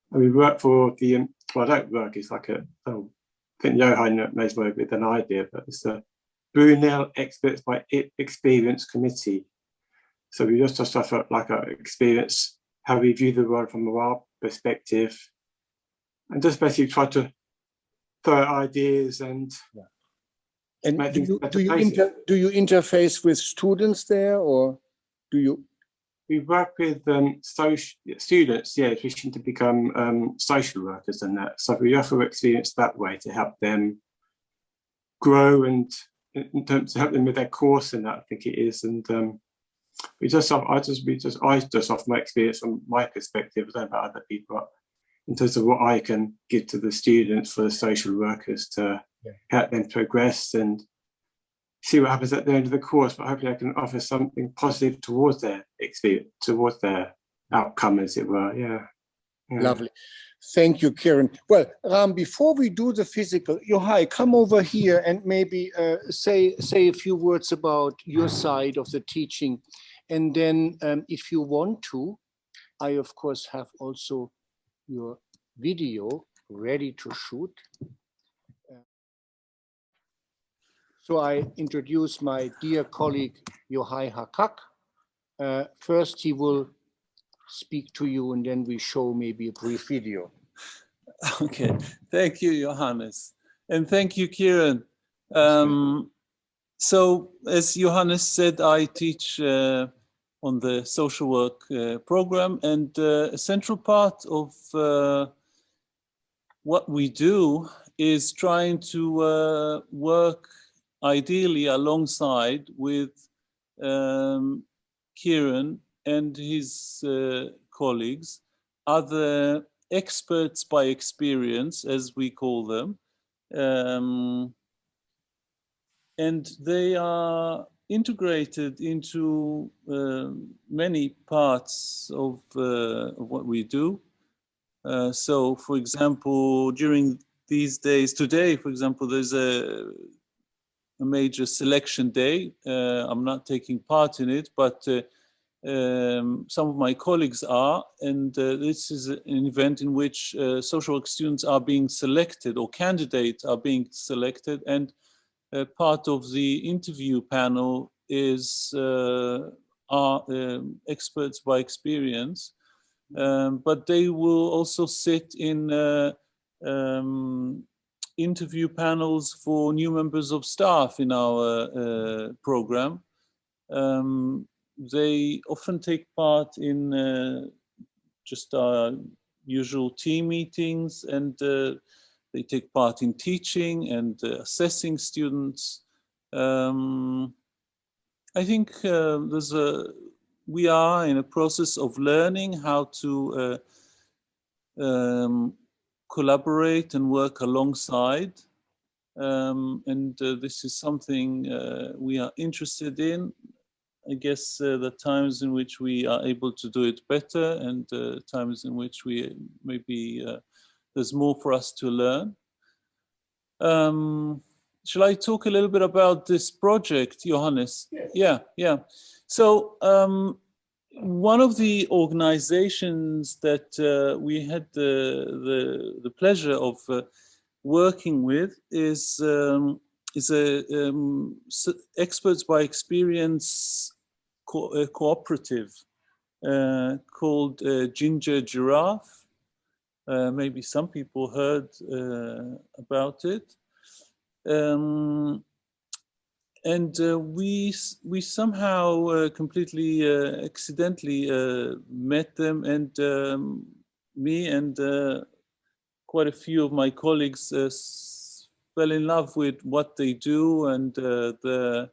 we work for the, well, I don't work, it's like I think Yochai knows more of it than I do, but it's a Brunel Experts by Experience Committee. So we just have like our experience, how we view the world from our perspective, and just basically try to throw out ideas and make things better. Do you interface with students there, or do you? We work with students, yeah, wishing to become social workers and that. So we offer experience that way to help them grow and in terms to help them with their course and that, I think it is. And I just offer my experience from my perspective. I don't know about other people, but in terms of what I can give to the students for the social workers to help them progress and see what happens at the end of the course. But hopefully I can offer something positive towards their experience, towards their outcome, as it were. Yeah. Lovely. Thank you, Kieran. Well, Ram, before we do the physical, Yochai, come over here and maybe say a few words about your side of the teaching. And then if you want to, I, of course, have also your video ready to shoot. So I introduce my dear colleague, Yochai Hakak. First, he will speak to you, and then we show maybe a brief video. Okay, thank you, Johannes. And thank you, Kieran. So as Johannes said, I teach on the social work program, and a central part of what we do is trying to work ideally alongside with Kieran and his colleagues, other experts by experience, as we call them, and they are integrated into many parts of what we do. So, for example, during these days, today, for example, there's a major selection day. I'm not taking part in it, but some of my colleagues are, and this is an event in which social work students are being selected, or candidates are being selected, and part of the interview panel is experts by experience, but they will also sit in interview panels for new members of staff in our program. They often take part in just our usual team meetings, and they take part in teaching and assessing students. I think we are in a process of learning how to collaborate and work alongside. And this is something we are interested in. I guess the times in which we are able to do it better, and times in which we maybe there's more for us to learn. Shall I talk a little bit about this project, Johannes? Yes. Yeah. So one of the organizations that we had the pleasure of working with is a experts by experience cooperative called Ginger Giraffe. Maybe some people heard about it. And we somehow completely accidentally met them, and me and quite a few of my colleagues fell in love with what they do, and the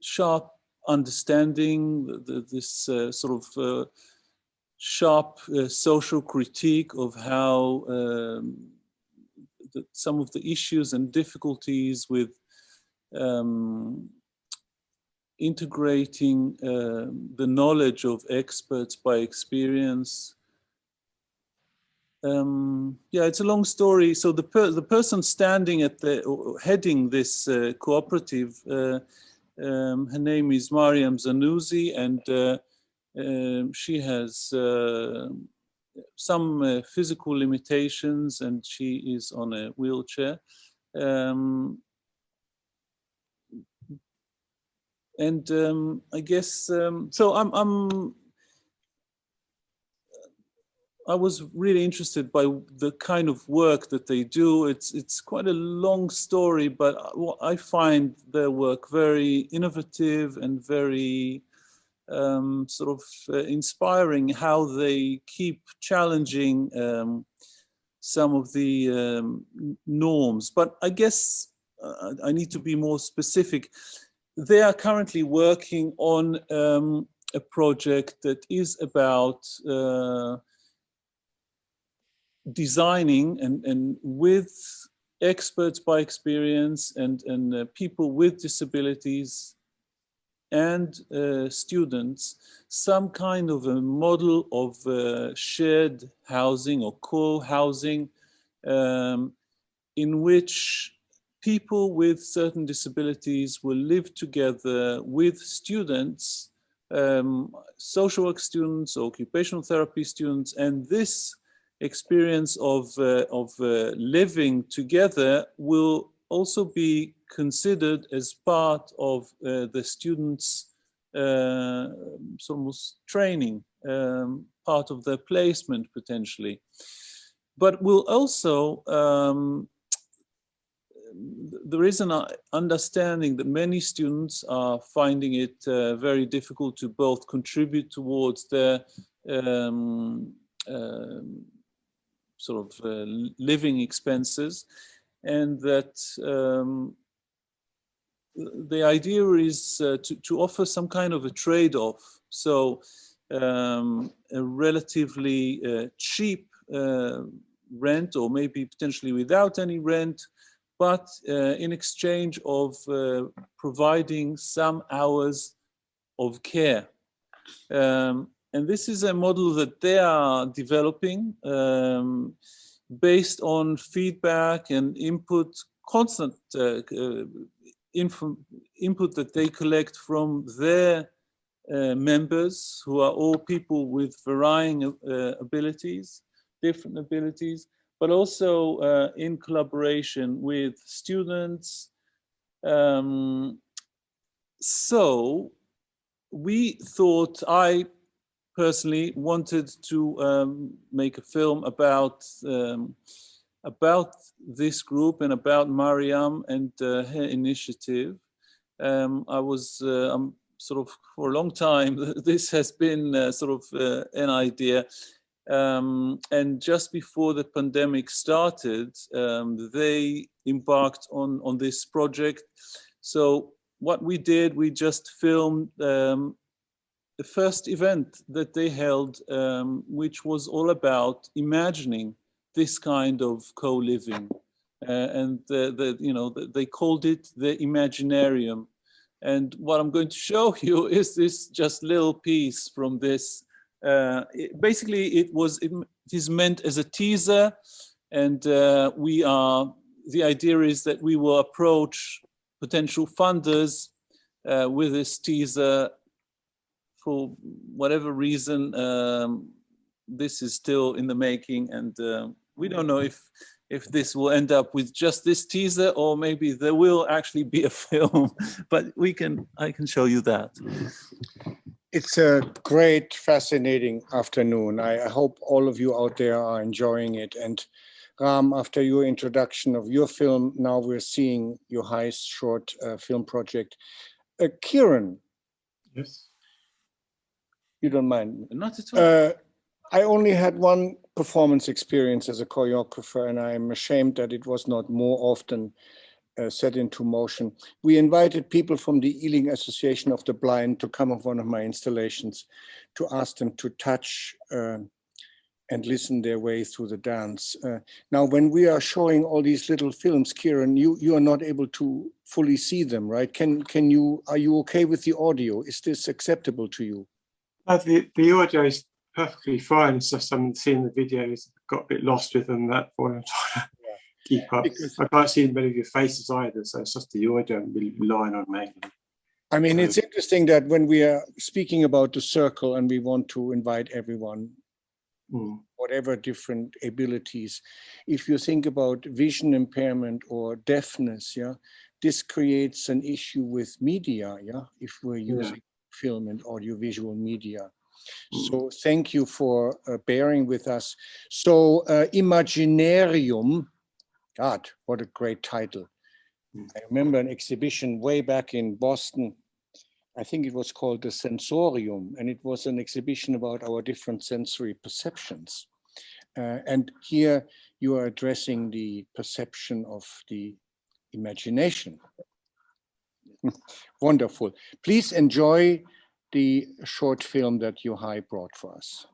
sharp understanding, this sort of sharp social critique of how some of the issues and difficulties with integrating the knowledge of experts by experience. Yeah, it's a long story. So the person standing at heading this cooperative, her name is Mariam Zanouzi, and she has some physical limitations, and she is on a wheelchair. I guess so. I was really interested by the kind of work that they do. It's quite a long story, but I find their work very innovative and very sort of inspiring, how they keep challenging some of the norms. But I guess I need to be more specific. They are currently working on a project that is about designing and with experts by experience and people with disabilities and students, some kind of a model of shared housing or co-housing in which people with certain disabilities will live together with students, social work students, occupational therapy students, and this experience of living together will also be considered as part of the students' almost training, part of their placement potentially. But will also, there is an understanding that many students are finding it very difficult to both contribute towards their sort of living expenses, and that the idea is to offer some kind of a trade-off. So a relatively cheap rent, or maybe potentially without any rent, but in exchange of providing some hours of care. And this is a model that they are developing based on feedback and input, constant input that they collect from their members, who are all people with varying abilities, different abilities, but also in collaboration with students. So we thought, I personally wanted to make a film about this group and about Mariam and her initiative. I'm sort of, for a long time, this has been sort of an idea. And just before the pandemic started, they embarked on this project. So what we did, we just filmed the first event that they held, which was all about imagining this kind of co-living, and they called it the Imaginarium. And what I'm going to show you is this just little piece from this. Basically, it is meant as a teaser, and the idea is that we will approach potential funders with this teaser. For whatever reason, this is still in the making, and we don't know if if this will end up with just this teaser, or maybe there will actually be a film, but I can show you that. It's a great, fascinating afternoon. I hope all of you out there are enjoying it. And Ram, after your introduction of your film, now we're seeing Yohai's short film project. Kieran. Yes. You don't mind? Not at all. I only had one performance experience as a choreographer, and I'm ashamed that it was not more often set into motion. We invited people from the Ealing Association of the Blind to come of one of my installations to ask them to touch and listen their way through the dance. Now, when we are showing all these little films, Kieran, you are not able to fully see them, right? Are you okay with the audio? Is this acceptable to you? The audio is perfectly fine. It's just I'm seeing the videos, got a bit lost with them. That point I'm trying to keep up. Because I can't see many of your faces either, so it's just the audio I'm really relying on mainly. I mean, it's interesting that when we are speaking about the circle and we want to invite everyone, whatever different abilities, if you think about vision impairment or deafness, yeah, this creates an issue with media, yeah, if we're using film and audiovisual media. So thank you for bearing with us. So Imaginarium, God, what a great title. I remember an exhibition way back in Boston. I think it was called the Sensorium, and it was an exhibition about our different sensory perceptions. And here you are addressing the perception of the imagination. Wonderful. Please enjoy the short film that Yohai brought for us.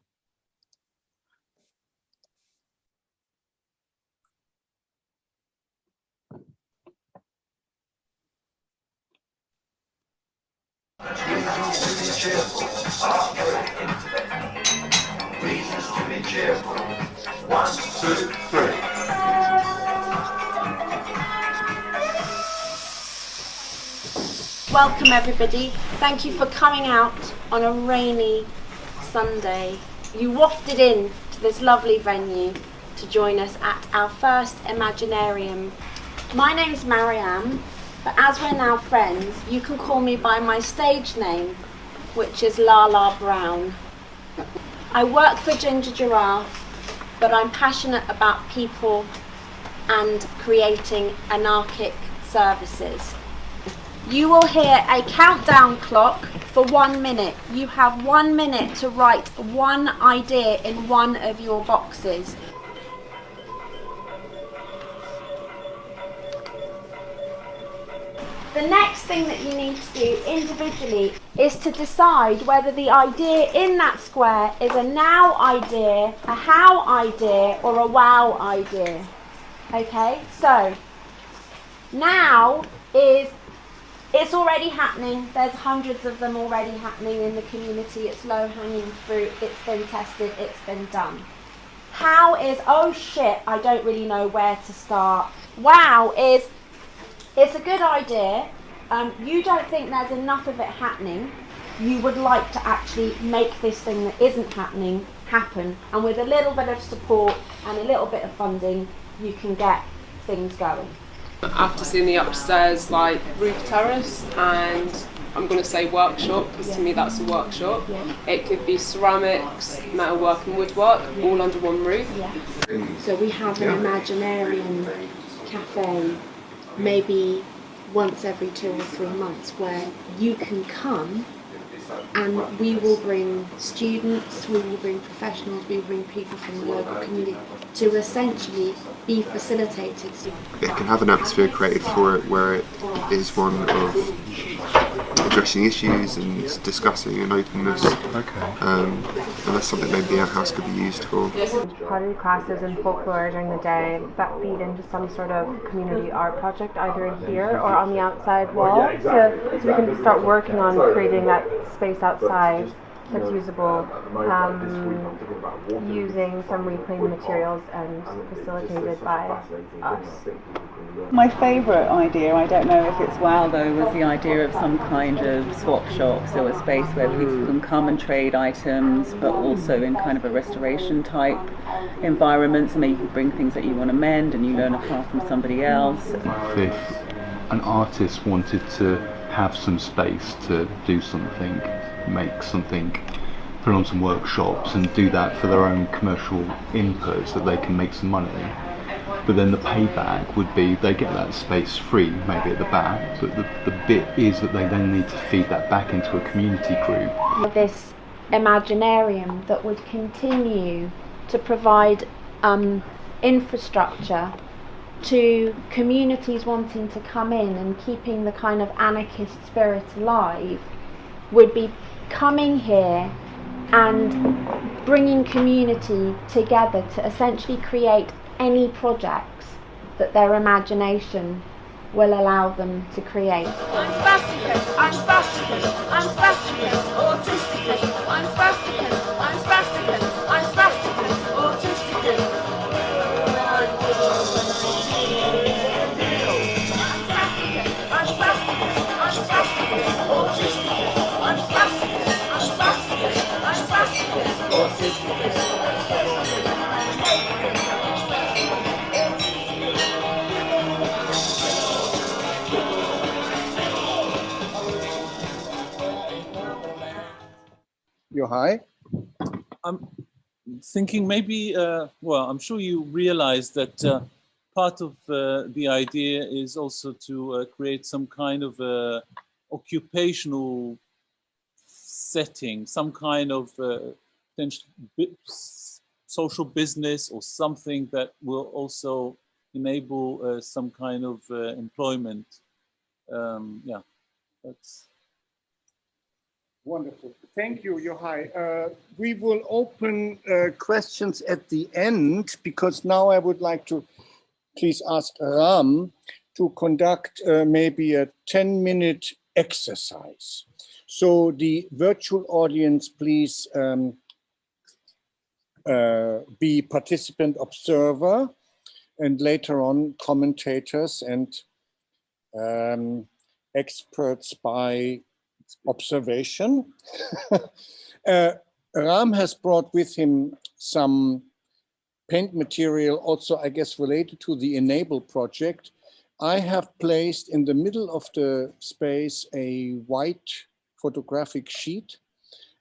Reasons to be cheerful. 1, 2, 3. Welcome everybody. Thank you for coming out on a rainy Sunday. You wafted in to this lovely venue to join us at our first Imaginarium. My name's Marianne, but as we're now friends, you can call me by my stage name, which is Lala Brown. I work for Ginger Giraffe, but I'm passionate about people and creating anarchic services. You will hear a countdown clock for 1 minute. You have 1 minute to write one idea in one of your boxes. The next thing that you need to do individually is to decide whether the idea in that square is a now idea, a how idea, or a wow idea. Okay, so now is, it's already happening. There's hundreds of them already happening in the community. It's low-hanging fruit. It's been tested. It's been done. How is, oh shit, I don't really know where to start. Wow is, it's a good idea. You don't think there's enough of it happening. You would like to actually make this thing that isn't happening happen. And with a little bit of support and a little bit of funding, you can get things going. After seeing the upstairs like roof terrace, and I'm going to say workshop because to me that's a workshop. It could be ceramics, metalwork and woodwork all under one roof. So we have an Imaginarium cafe maybe once every 2 or 3 months where you can come and we will bring students, we will bring professionals, we will bring people from the local community to essentially be facilitators. It can have an atmosphere created for it where it is one of addressing issues and discussing and openness. And that's something maybe the outhouse could be used for. Pottery classes and folklore during the day that feed into some sort of community art project either here or on the outside wall, so we can start working on creating that space outside that's usable, using some reclaimed materials and facilitated by us. My favourite idea, I don't know if it's WOW though, was the idea of some kind of swap shop, so a space where people can come and trade items, but also in kind of a restoration type environment, so maybe you can bring things that you want to mend and you learn a craft from somebody else. If an artist wanted to have some space to do something, make something, put on some workshops and do that for their own commercial input so they can make some money, but then the payback would be they get that space free, maybe at the back, but the bit is that they then need to feed that back into a community group. This Imaginarium that would continue to provide infrastructure to communities wanting to come in and keeping the kind of anarchist spirit alive, would be coming here and bringing community together to essentially create any projects that their imagination will allow them to create. I'm spasticus, I'm spasticus, I'm spasticus, autisticus, I'm spasticus, I'm spasticus, I'm spasticus, autisticus. Yohai? I'm thinking maybe, well, I'm sure you realize that part of the idea is also to create some kind of occupational setting, some kind of social business or something that will also enable some kind of employment. Yeah, that's wonderful. Thank you, Yohai. We will open questions at the end, because now I would like to please ask Ram to conduct maybe a 10-minute exercise. So the virtual audience, please be participant observer, and later on commentators and experts by observation. Ram has brought with him some paint material, also I guess related to the Enable project. I have placed in the middle of the space a white photographic sheet,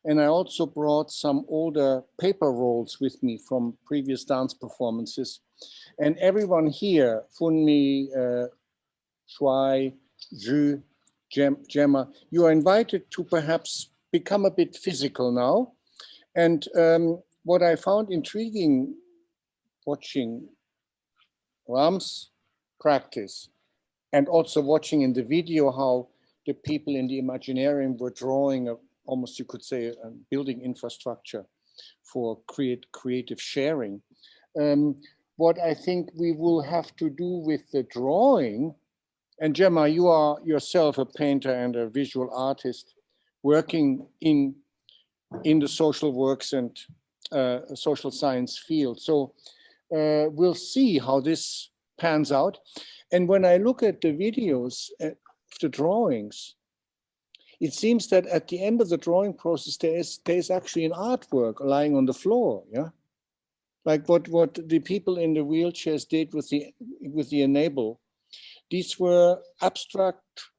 and I also brought some older paper rolls with me from previous dance performances. And everyone here, Funmi, Shuai, Zhu, Gemma, you are invited to perhaps become a bit physical now. And what I found intriguing watching Ram's practice, and also watching in the video how the people in the Imaginarium were drawing almost, you could say, a building infrastructure for creative sharing. What I think we will have to do with the drawing, and Gemma, you are yourself a painter and a visual artist working in the social works and social science field. So we'll see how this pans out. And when I look at the videos, the drawings, it seems that at the end of the drawing process, there is actually an artwork lying on the floor, yeah? Like what the people in the wheelchairs did with the Enable. These were abstract,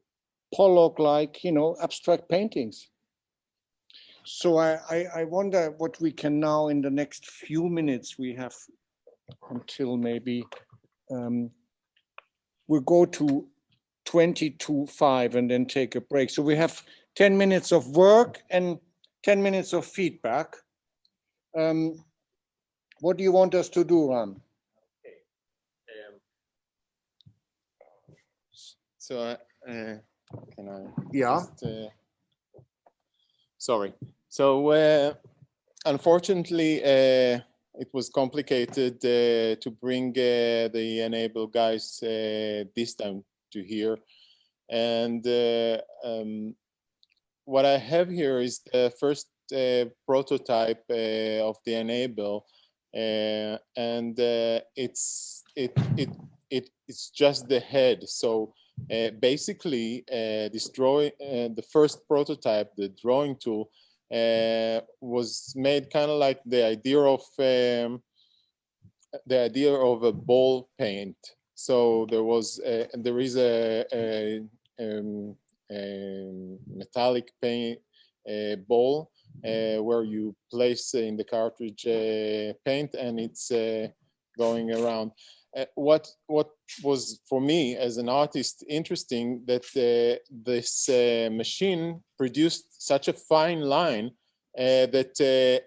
Pollock-like, you know, abstract paintings. So I wonder what we can now, in the next few minutes, we have until maybe, we'll go to 20 to 5 and then take a break. So we have 10 minutes of work and 10 minutes of feedback. What do you want us to do, Ram? So can I? Yeah. Just, sorry. So unfortunately, it was complicated to bring the Enable guys this time to here, and what I have here is the first prototype of the enable, and it's just the head. So basically, this drawing, the first prototype, the drawing tool, was made kind of like the idea of a ball paint. So there is a metallic paint ball where you place in the cartridge paint, and it's going around. What was for me as an artist interesting, that this machine produced such a fine line that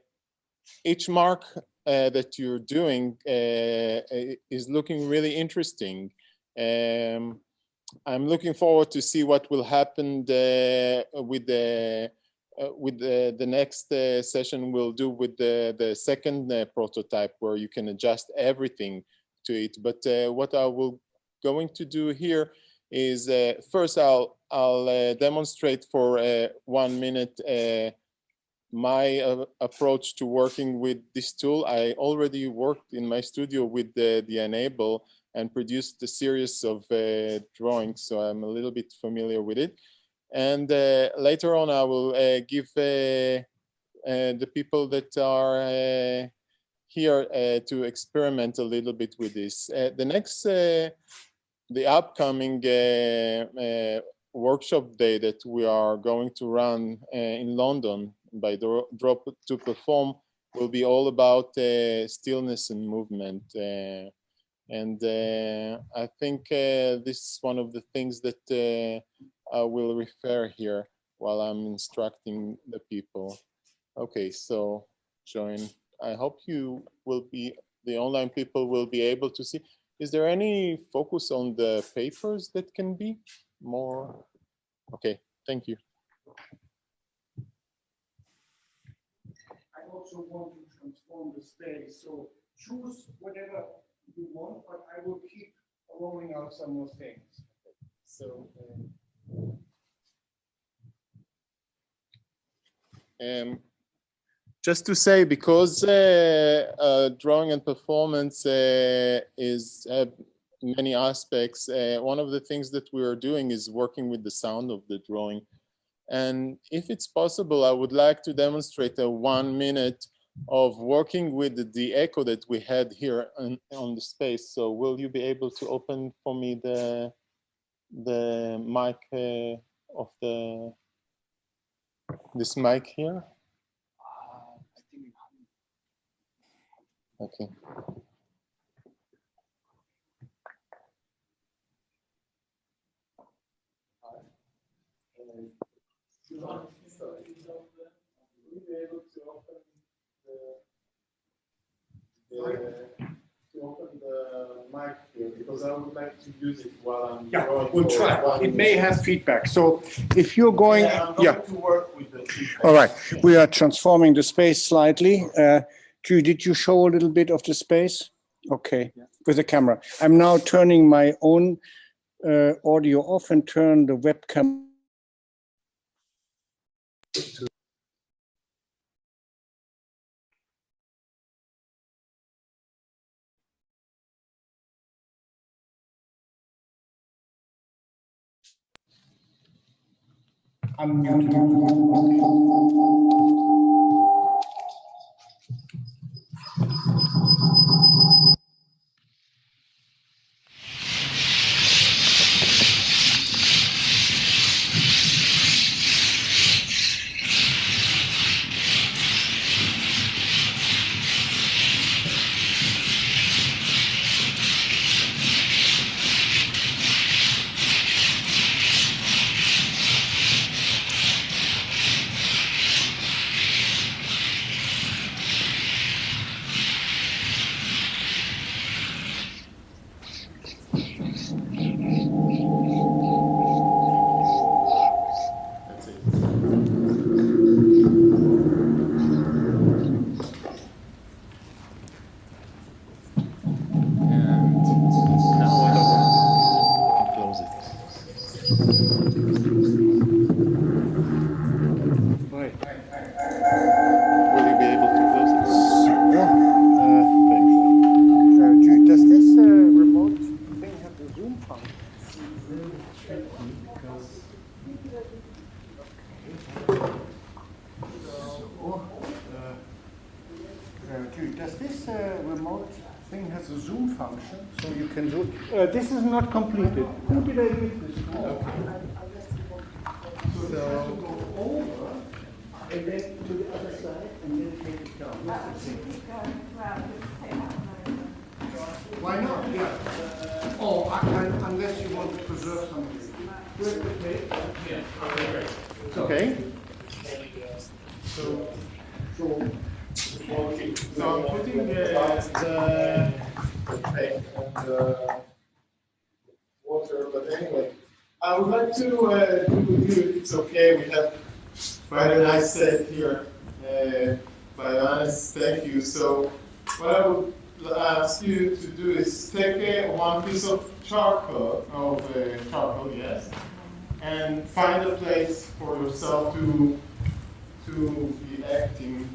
each mark that you're doing is looking really interesting. I'm looking forward to see what will happen with the next session we'll do with the second prototype, where you can adjust everything to it. But what I will going to do here is first I'll demonstrate for 1 minute my approach to working with this tool. I already worked in my studio with the enable and produced a series of drawings, so I'm a little bit familiar with it. And later on, I will give the people that are here to experiment a little bit with this. The next, the upcoming workshop day that we are going to run in London by Drop2 Perform will be all about stillness and movement. And I think this is one of the things that I will refer here while I'm instructing the people. Okay, so join. I hope you will be, the online people will be able to see. Is there any focus on the papers that can be more? Okay, thank you. I also want to transform the space, so choose whatever you want, but I will keep rolling out some more things. So just to say, because drawing and performance is many aspects, one of the things that we are doing is working with the sound of the drawing. And if it's possible, I would like to demonstrate a 1 minute of working with the echo that we had here on the space. So will you be able to open for me the mic of this mic here? Okay. to open the mic here, because I would like to use it while I'm drawing. We'll try. It may have feedback. So if you're going, I'm going to work with the feedback. All right. We are transforming the space slightly. Drew, did you show a little bit of the space? Okay, with the camera. I'm now turning my own audio off and turn the webcam to the zoom function, so you can zoom. This is not completed. Who did I give this to? Okay. So this has to go over, and then to the other side, and then take it down. That's the thing. Why not? Yeah. Unless you want to preserve something. Where's the tape? Yeah. Okay. So I'm putting the tape on the water, but anyway, I would like to do with you, if it's okay. We have quite a nice set here. By honest, thank you. So what I would ask you to do is take one piece of charcoal, yes, and find a place for yourself to be acting.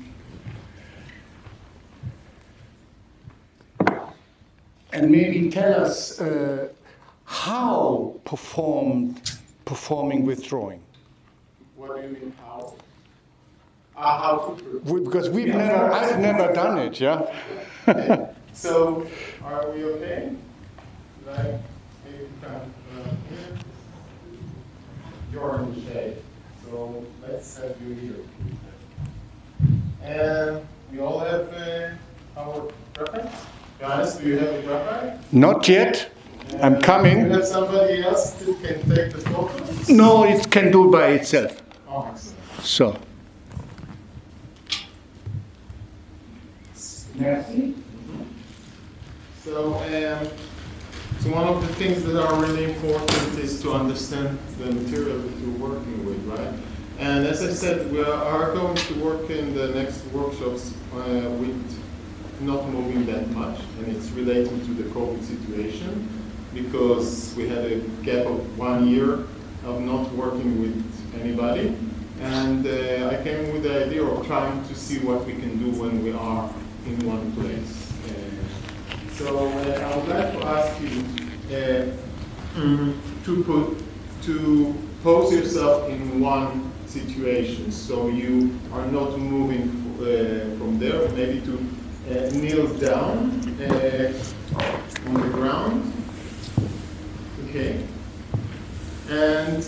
And maybe tell us how performing with drawing. What do you mean how? How to because I've never done it, yeah. Okay. So, are we okay? Like, maybe come here. You're in the shade, so let's have you here. And we all have our reference. Guys, do you have a graphite? Not yet. I'm coming. Do you have somebody else who can take the photos? No, it can do by itself. Oh, excellent. So. Merci. So one of the things that are really important is to understand the material that you're working with, right? And as I said, we are going to work in the next workshops with not moving that much, and it's related to the COVID situation, because we had a gap of 1 year of not working with anybody, and I came with the idea of trying to see what we can do when we are in one place. So I would like to ask you to pose yourself in one situation, so you are not moving from there, maybe to kneel down on the ground, okay, and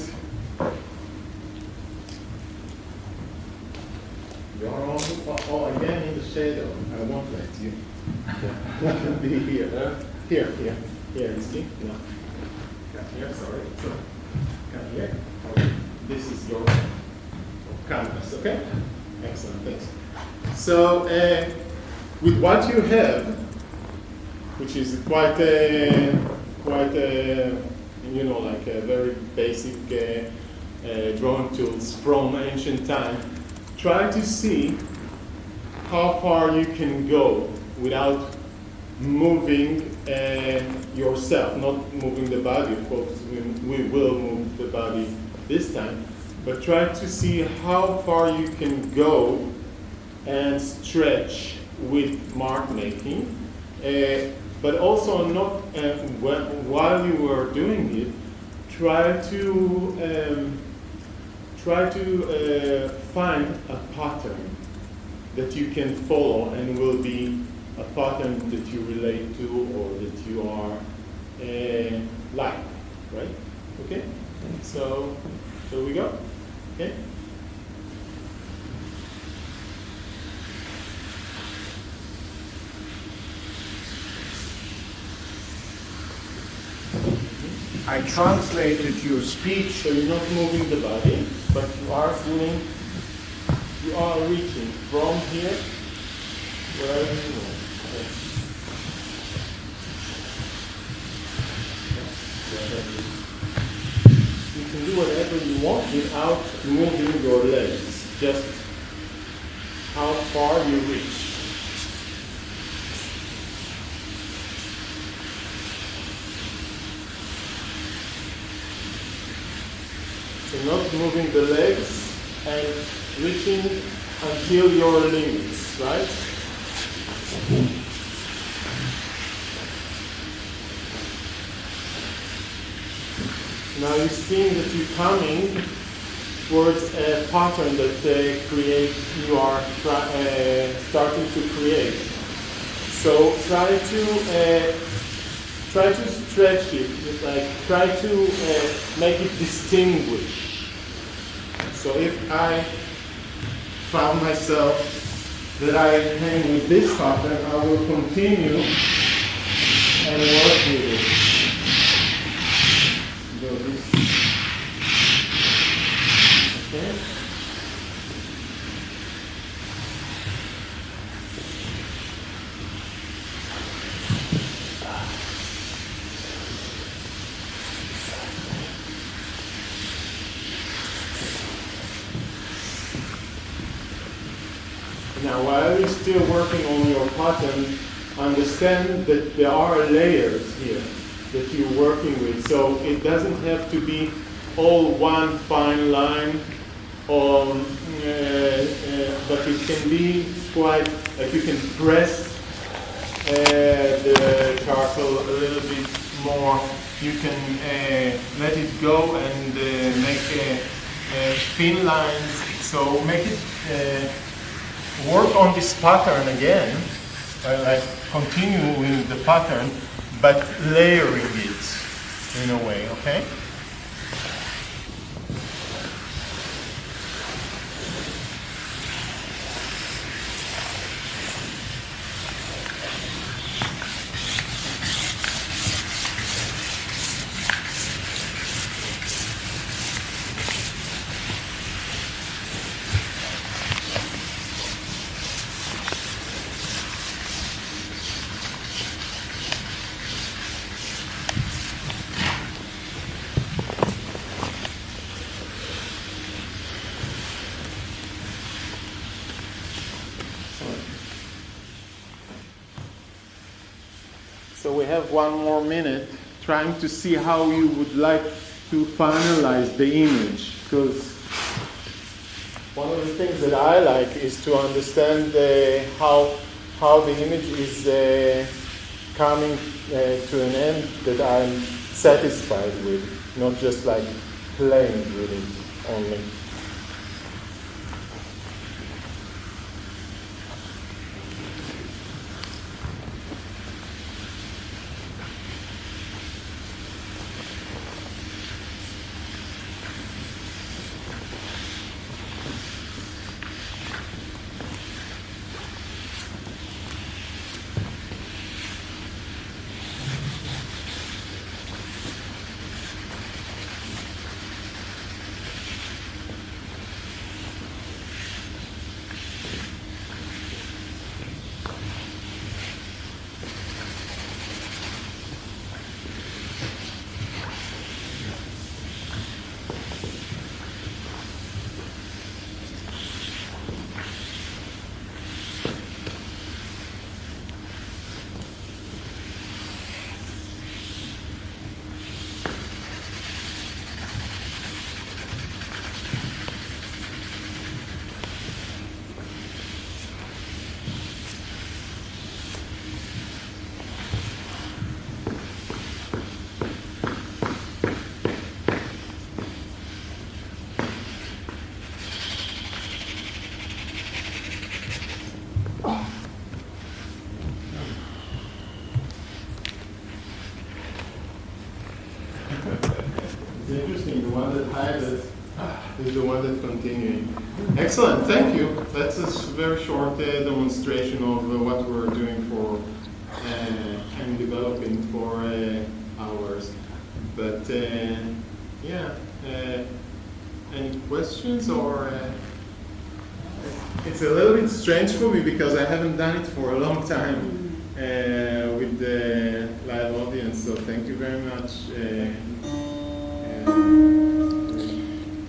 you're all again in the shadow. I won't let you. You can be here. Here, you see? No. Come here, sorry. So, come here. This is your canvas, okay? Excellent, thanks. So, with what you have, which is quite like a very basic drawing tools from ancient time, try to see how far you can go without moving yourself, not moving the body. Of course, we will move the body this time, but try to see how far you can go and stretch with mark making, but also not while you are doing it, try to find a pattern that you can follow and will be a pattern that you relate to or that you are like, right? Okay. So shall we go? Okay. I translated your speech, so you're not moving the body, but you are reaching from here wherever you want. You can do whatever you want without moving your legs, just how far you reach. So not moving the legs and reaching until your limits, right? Now you're seeing that you're coming towards a pattern that you are starting to create. So try to stretch it, like try to make it distinguish. So if I found myself that I hang with this pattern, I will continue and work with it. Do this. Okay. Now, while you're still working on your pattern, understand that there are layers here that you're working with. So it doesn't have to be all one fine line, but it can be quite, like you can press the charcoal a little bit more. You can let it go and make thin lines. So make it work on this pattern again, like continuing the pattern, but layering it in a way, okay? So we have one more minute, trying to see how you would like to finalize the image, because one of the things that I like is to understand how the image is coming to an end that I'm satisfied with, not just like playing with it only. It's interesting, the one that hides is the one that's continuing. Excellent, thank you. That's a very short demonstration of what we're doing for and developing for hours. But yeah, any questions or? It's a little bit strange for me because I haven't done it for a long time with the live audience, so thank you very much.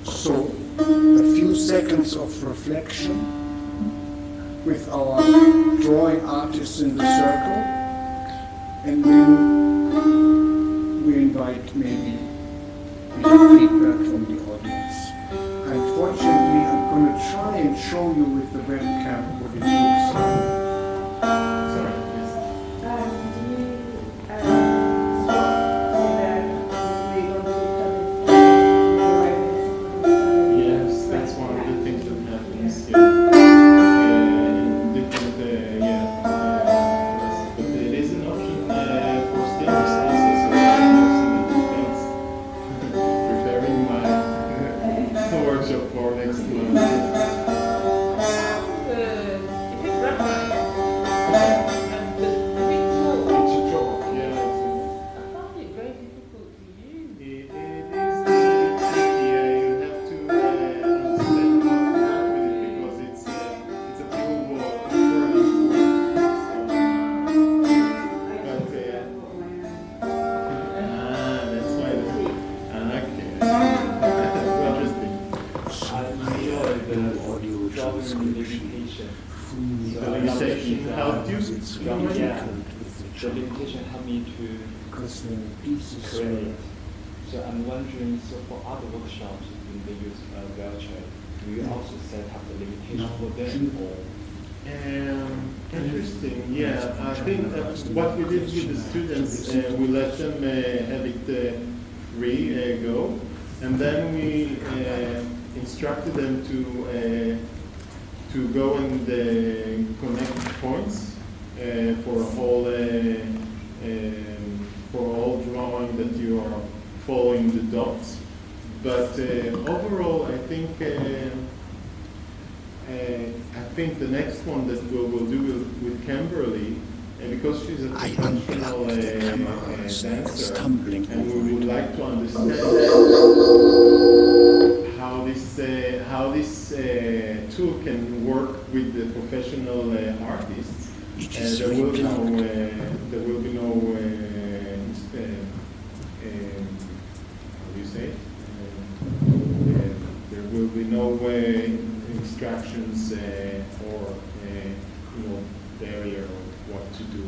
So, a few seconds of reflection with our drawing artists in the circle, and then we invite maybe feedback from the audience. Unfortunately, I'm going to try and show you with the webcam what it looks like. Sorry, please. Yes, that's one of the things that happens in different The limitation helped me to create. So I'm wondering, so for other workshops, when they use a wheelchair, do you also set up the limitation for them, or? Interesting. Yeah, I think what we did with the students, we let them have it free go, and then we instructed them to go and connect points for all drawing that you are following the dots. But overall, I think the next one that we'll do with Kimberly, because she's a professional dancer, and we would like to understand how this tool can work with the professional artists. There will be no how do you say it? There will be no instructions or barrier of what to do.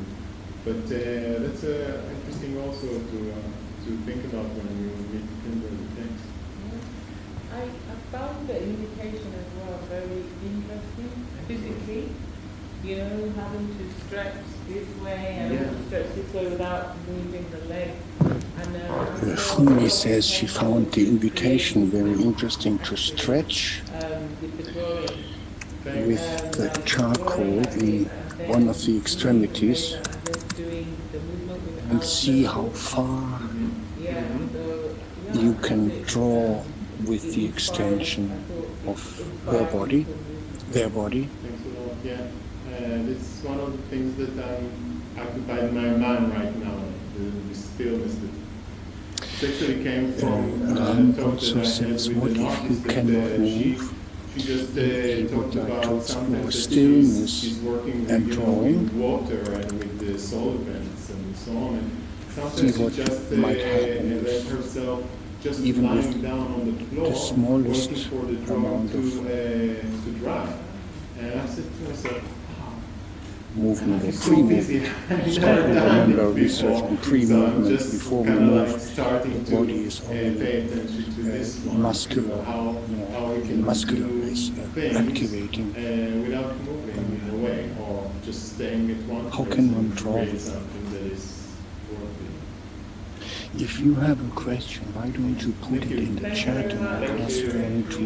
But that's interesting also to think about when we meet Kimberly. Thanks. I found the invitation as well very interesting physically. Having to stretch this way and stretch this way without moving the legs. Fumi says she found the invitation very interesting to stretch with the charcoal in one of the extremities and see how far you can draw with the extension of her body, their body. Thanks a lot. Yeah. It's one of the things that I'm occupied in my mind right now, the stillness that actually came from talk that I had with an artist that she just talked about sometimes that she's working with, with water and with the solvents and so on. And sometimes she just let herself just lying down on the floor, waiting for the drawing to dry. And I said to myself, movement or pre-movement. Remember research on pre-movement before we move. The body is already muscular, muscular is activating. Without moving in a way, or just staying at one place. How can one draw? If you have a question, why don't you put it in the chat and I'll pass it on to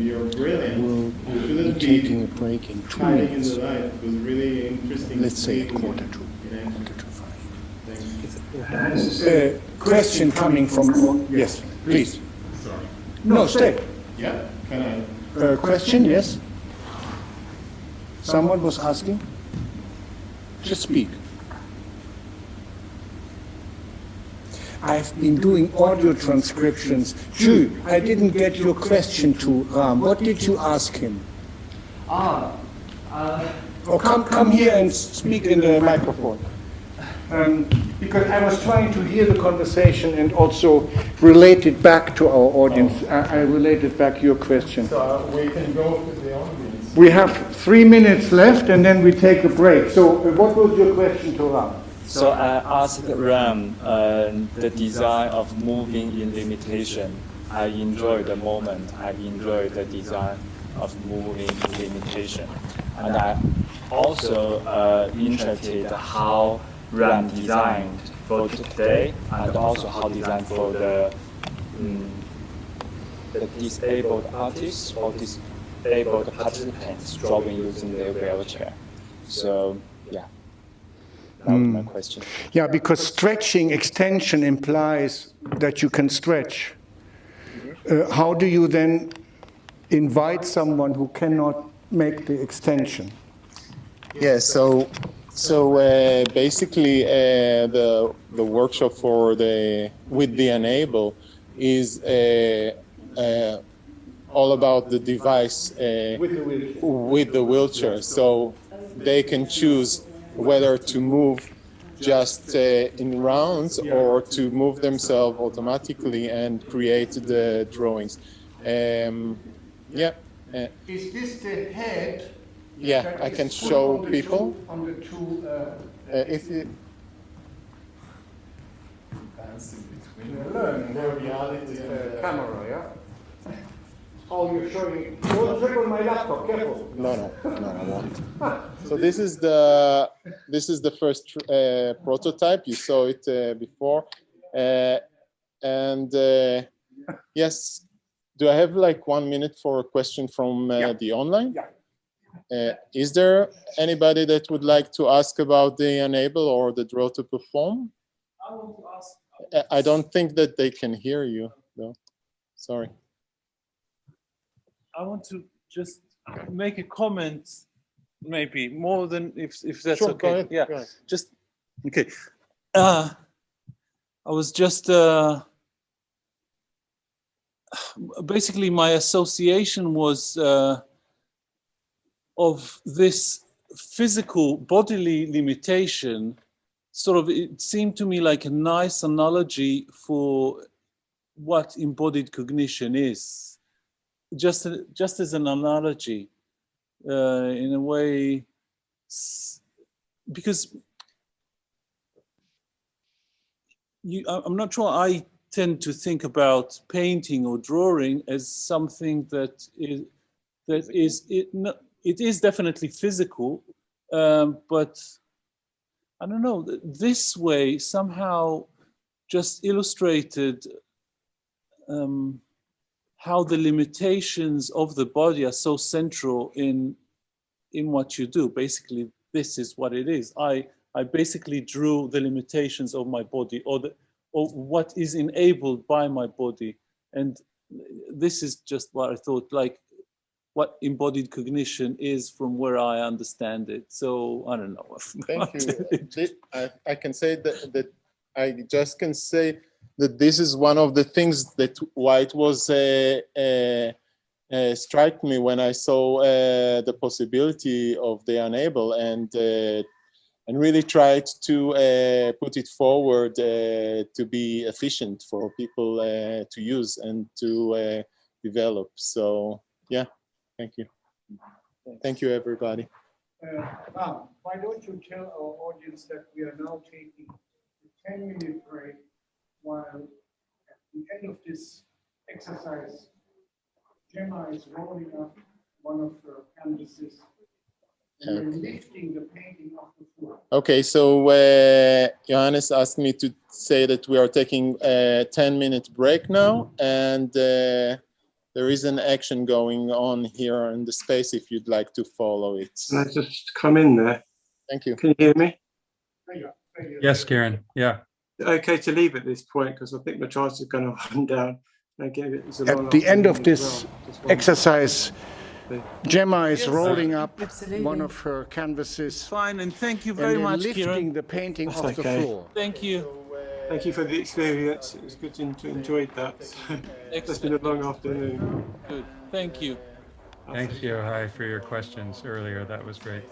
You're brilliant. We'll be taking a break in 2 minutes. Let's say a quarter to 5. Question coming from, yes, please. No, stay. Yeah, can I? Question, yes? Someone was asking? Just speak. I've been doing audio transcriptions. Ju, I didn't get your question to Ram. What did you ask him? Come here and speak in the microphone. Because I was trying to hear the conversation and also relate it back to our audience. I related back your question. So we can go to the audience. We have 3 minutes left and then we take a break. So what was your question to Ram? So I asked Ram the design of moving in limitation. I enjoy the moment. I enjoy the design of moving in limitation. And I also interested how Ram designed for today and also how designed for the disabled artists or disabled participants drawing using their wheelchair. So yeah. That was my question. Yeah, because stretching, extension implies that you can stretch. How do you then invite someone who cannot make the extension. Yeah, so basically the workshop for with the Enable is all about the device with the wheelchair. So they can choose whether to move just in rounds or to move themselves automatically and create the drawings. Yeah. Is this the head? Yeah, I can show people. On the two. If you Learn the reality of the camera, yeah? Oh, you're showing. Don't check on my laptop, careful. No, I won't. So this is the first prototype. You saw it before, and yes. Do I have like 1 minute for a question from the online? Yeah. Is there anybody that would like to ask about the Enable or the Draw to Perform? I want to ask. I don't think that they can hear you, though. Sorry. I want to just make a comment, maybe more than if that's Sure, okay. go ahead, Yeah, go ahead. just okay. I was just basically my association was of this physical bodily limitation. Sort of, it seemed to me like a nice analogy for what embodied cognition is. Just as an analogy, in a way, because I'm not sure I tend to think about painting or drawing as something that it is definitely physical, but I don't know, this way somehow just illustrated how the limitations of the body are so central in what you do. Basically, this is what it is. I basically drew the limitations of my body, or what is enabled by my body, and this is just what I thought, like what embodied cognition is from where I understand it. So I don't know. Thank you. I can say that I just can say that this is one of the things that why it was struck me when I saw the possibility of the Enable, and really tried to put it forward to be efficient for people to use and to develop. So yeah, thank you. Thank you, everybody. Why don't you tell our audience that we are now taking a 10-minute break while at the end of this exercise, Gemma is rolling up one of her canvases and we're lifting the painting off the floor. Okay, so Johannes asked me to say that we are taking a 10-minute break now, and there is an action going on here in the space if you'd like to follow it. Can I just come in there? Thank you. Can you hear me? Yes, Kieran. Yeah. Okay to leave at this point, because I think the charge is going to run down. Again, it's a long At the end of afternoon this as well. exercise, Gemma is Yes, rolling up absolutely. one of her canvases. Fine, and thank you very and much, lifting Kieran. the painting That's off the okay. floor. Thank you. Thank you for the experience. It was good to enjoy that. It's been a long afternoon. Good. Thank you. Thanks, Yohai, for your questions earlier. That was great.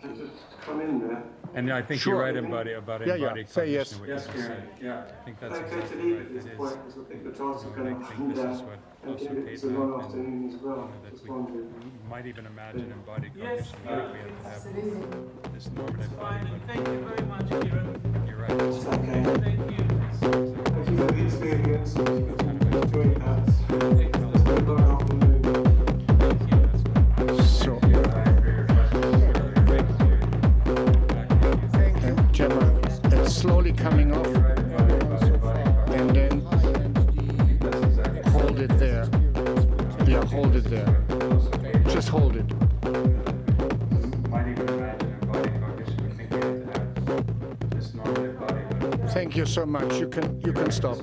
Can you just come in there? And I think Sure. you're right about embodied Say yes. cognition, what you just said. Yeah. I think that's Okay to exactly leave right. at this It is. point, because I think the charge is And going I to think run this is down. what And also again, it's a Kate long and afternoon as well. that Just we wondered. might even imagine embodied Yes, cognition like we have to have this normative Fine, body, and thank you very much, Kieran. but you're right. It's Okay. Thank you. Thank you for the experience. Enjoy that. It's been a long afternoon. So, Gemma, it's slowly coming off, and then hold it there. Yeah, hold it there. Just hold it. Might even imagine embodied cognition. We think we have to have this normative body, but Thank you so much. You can stop.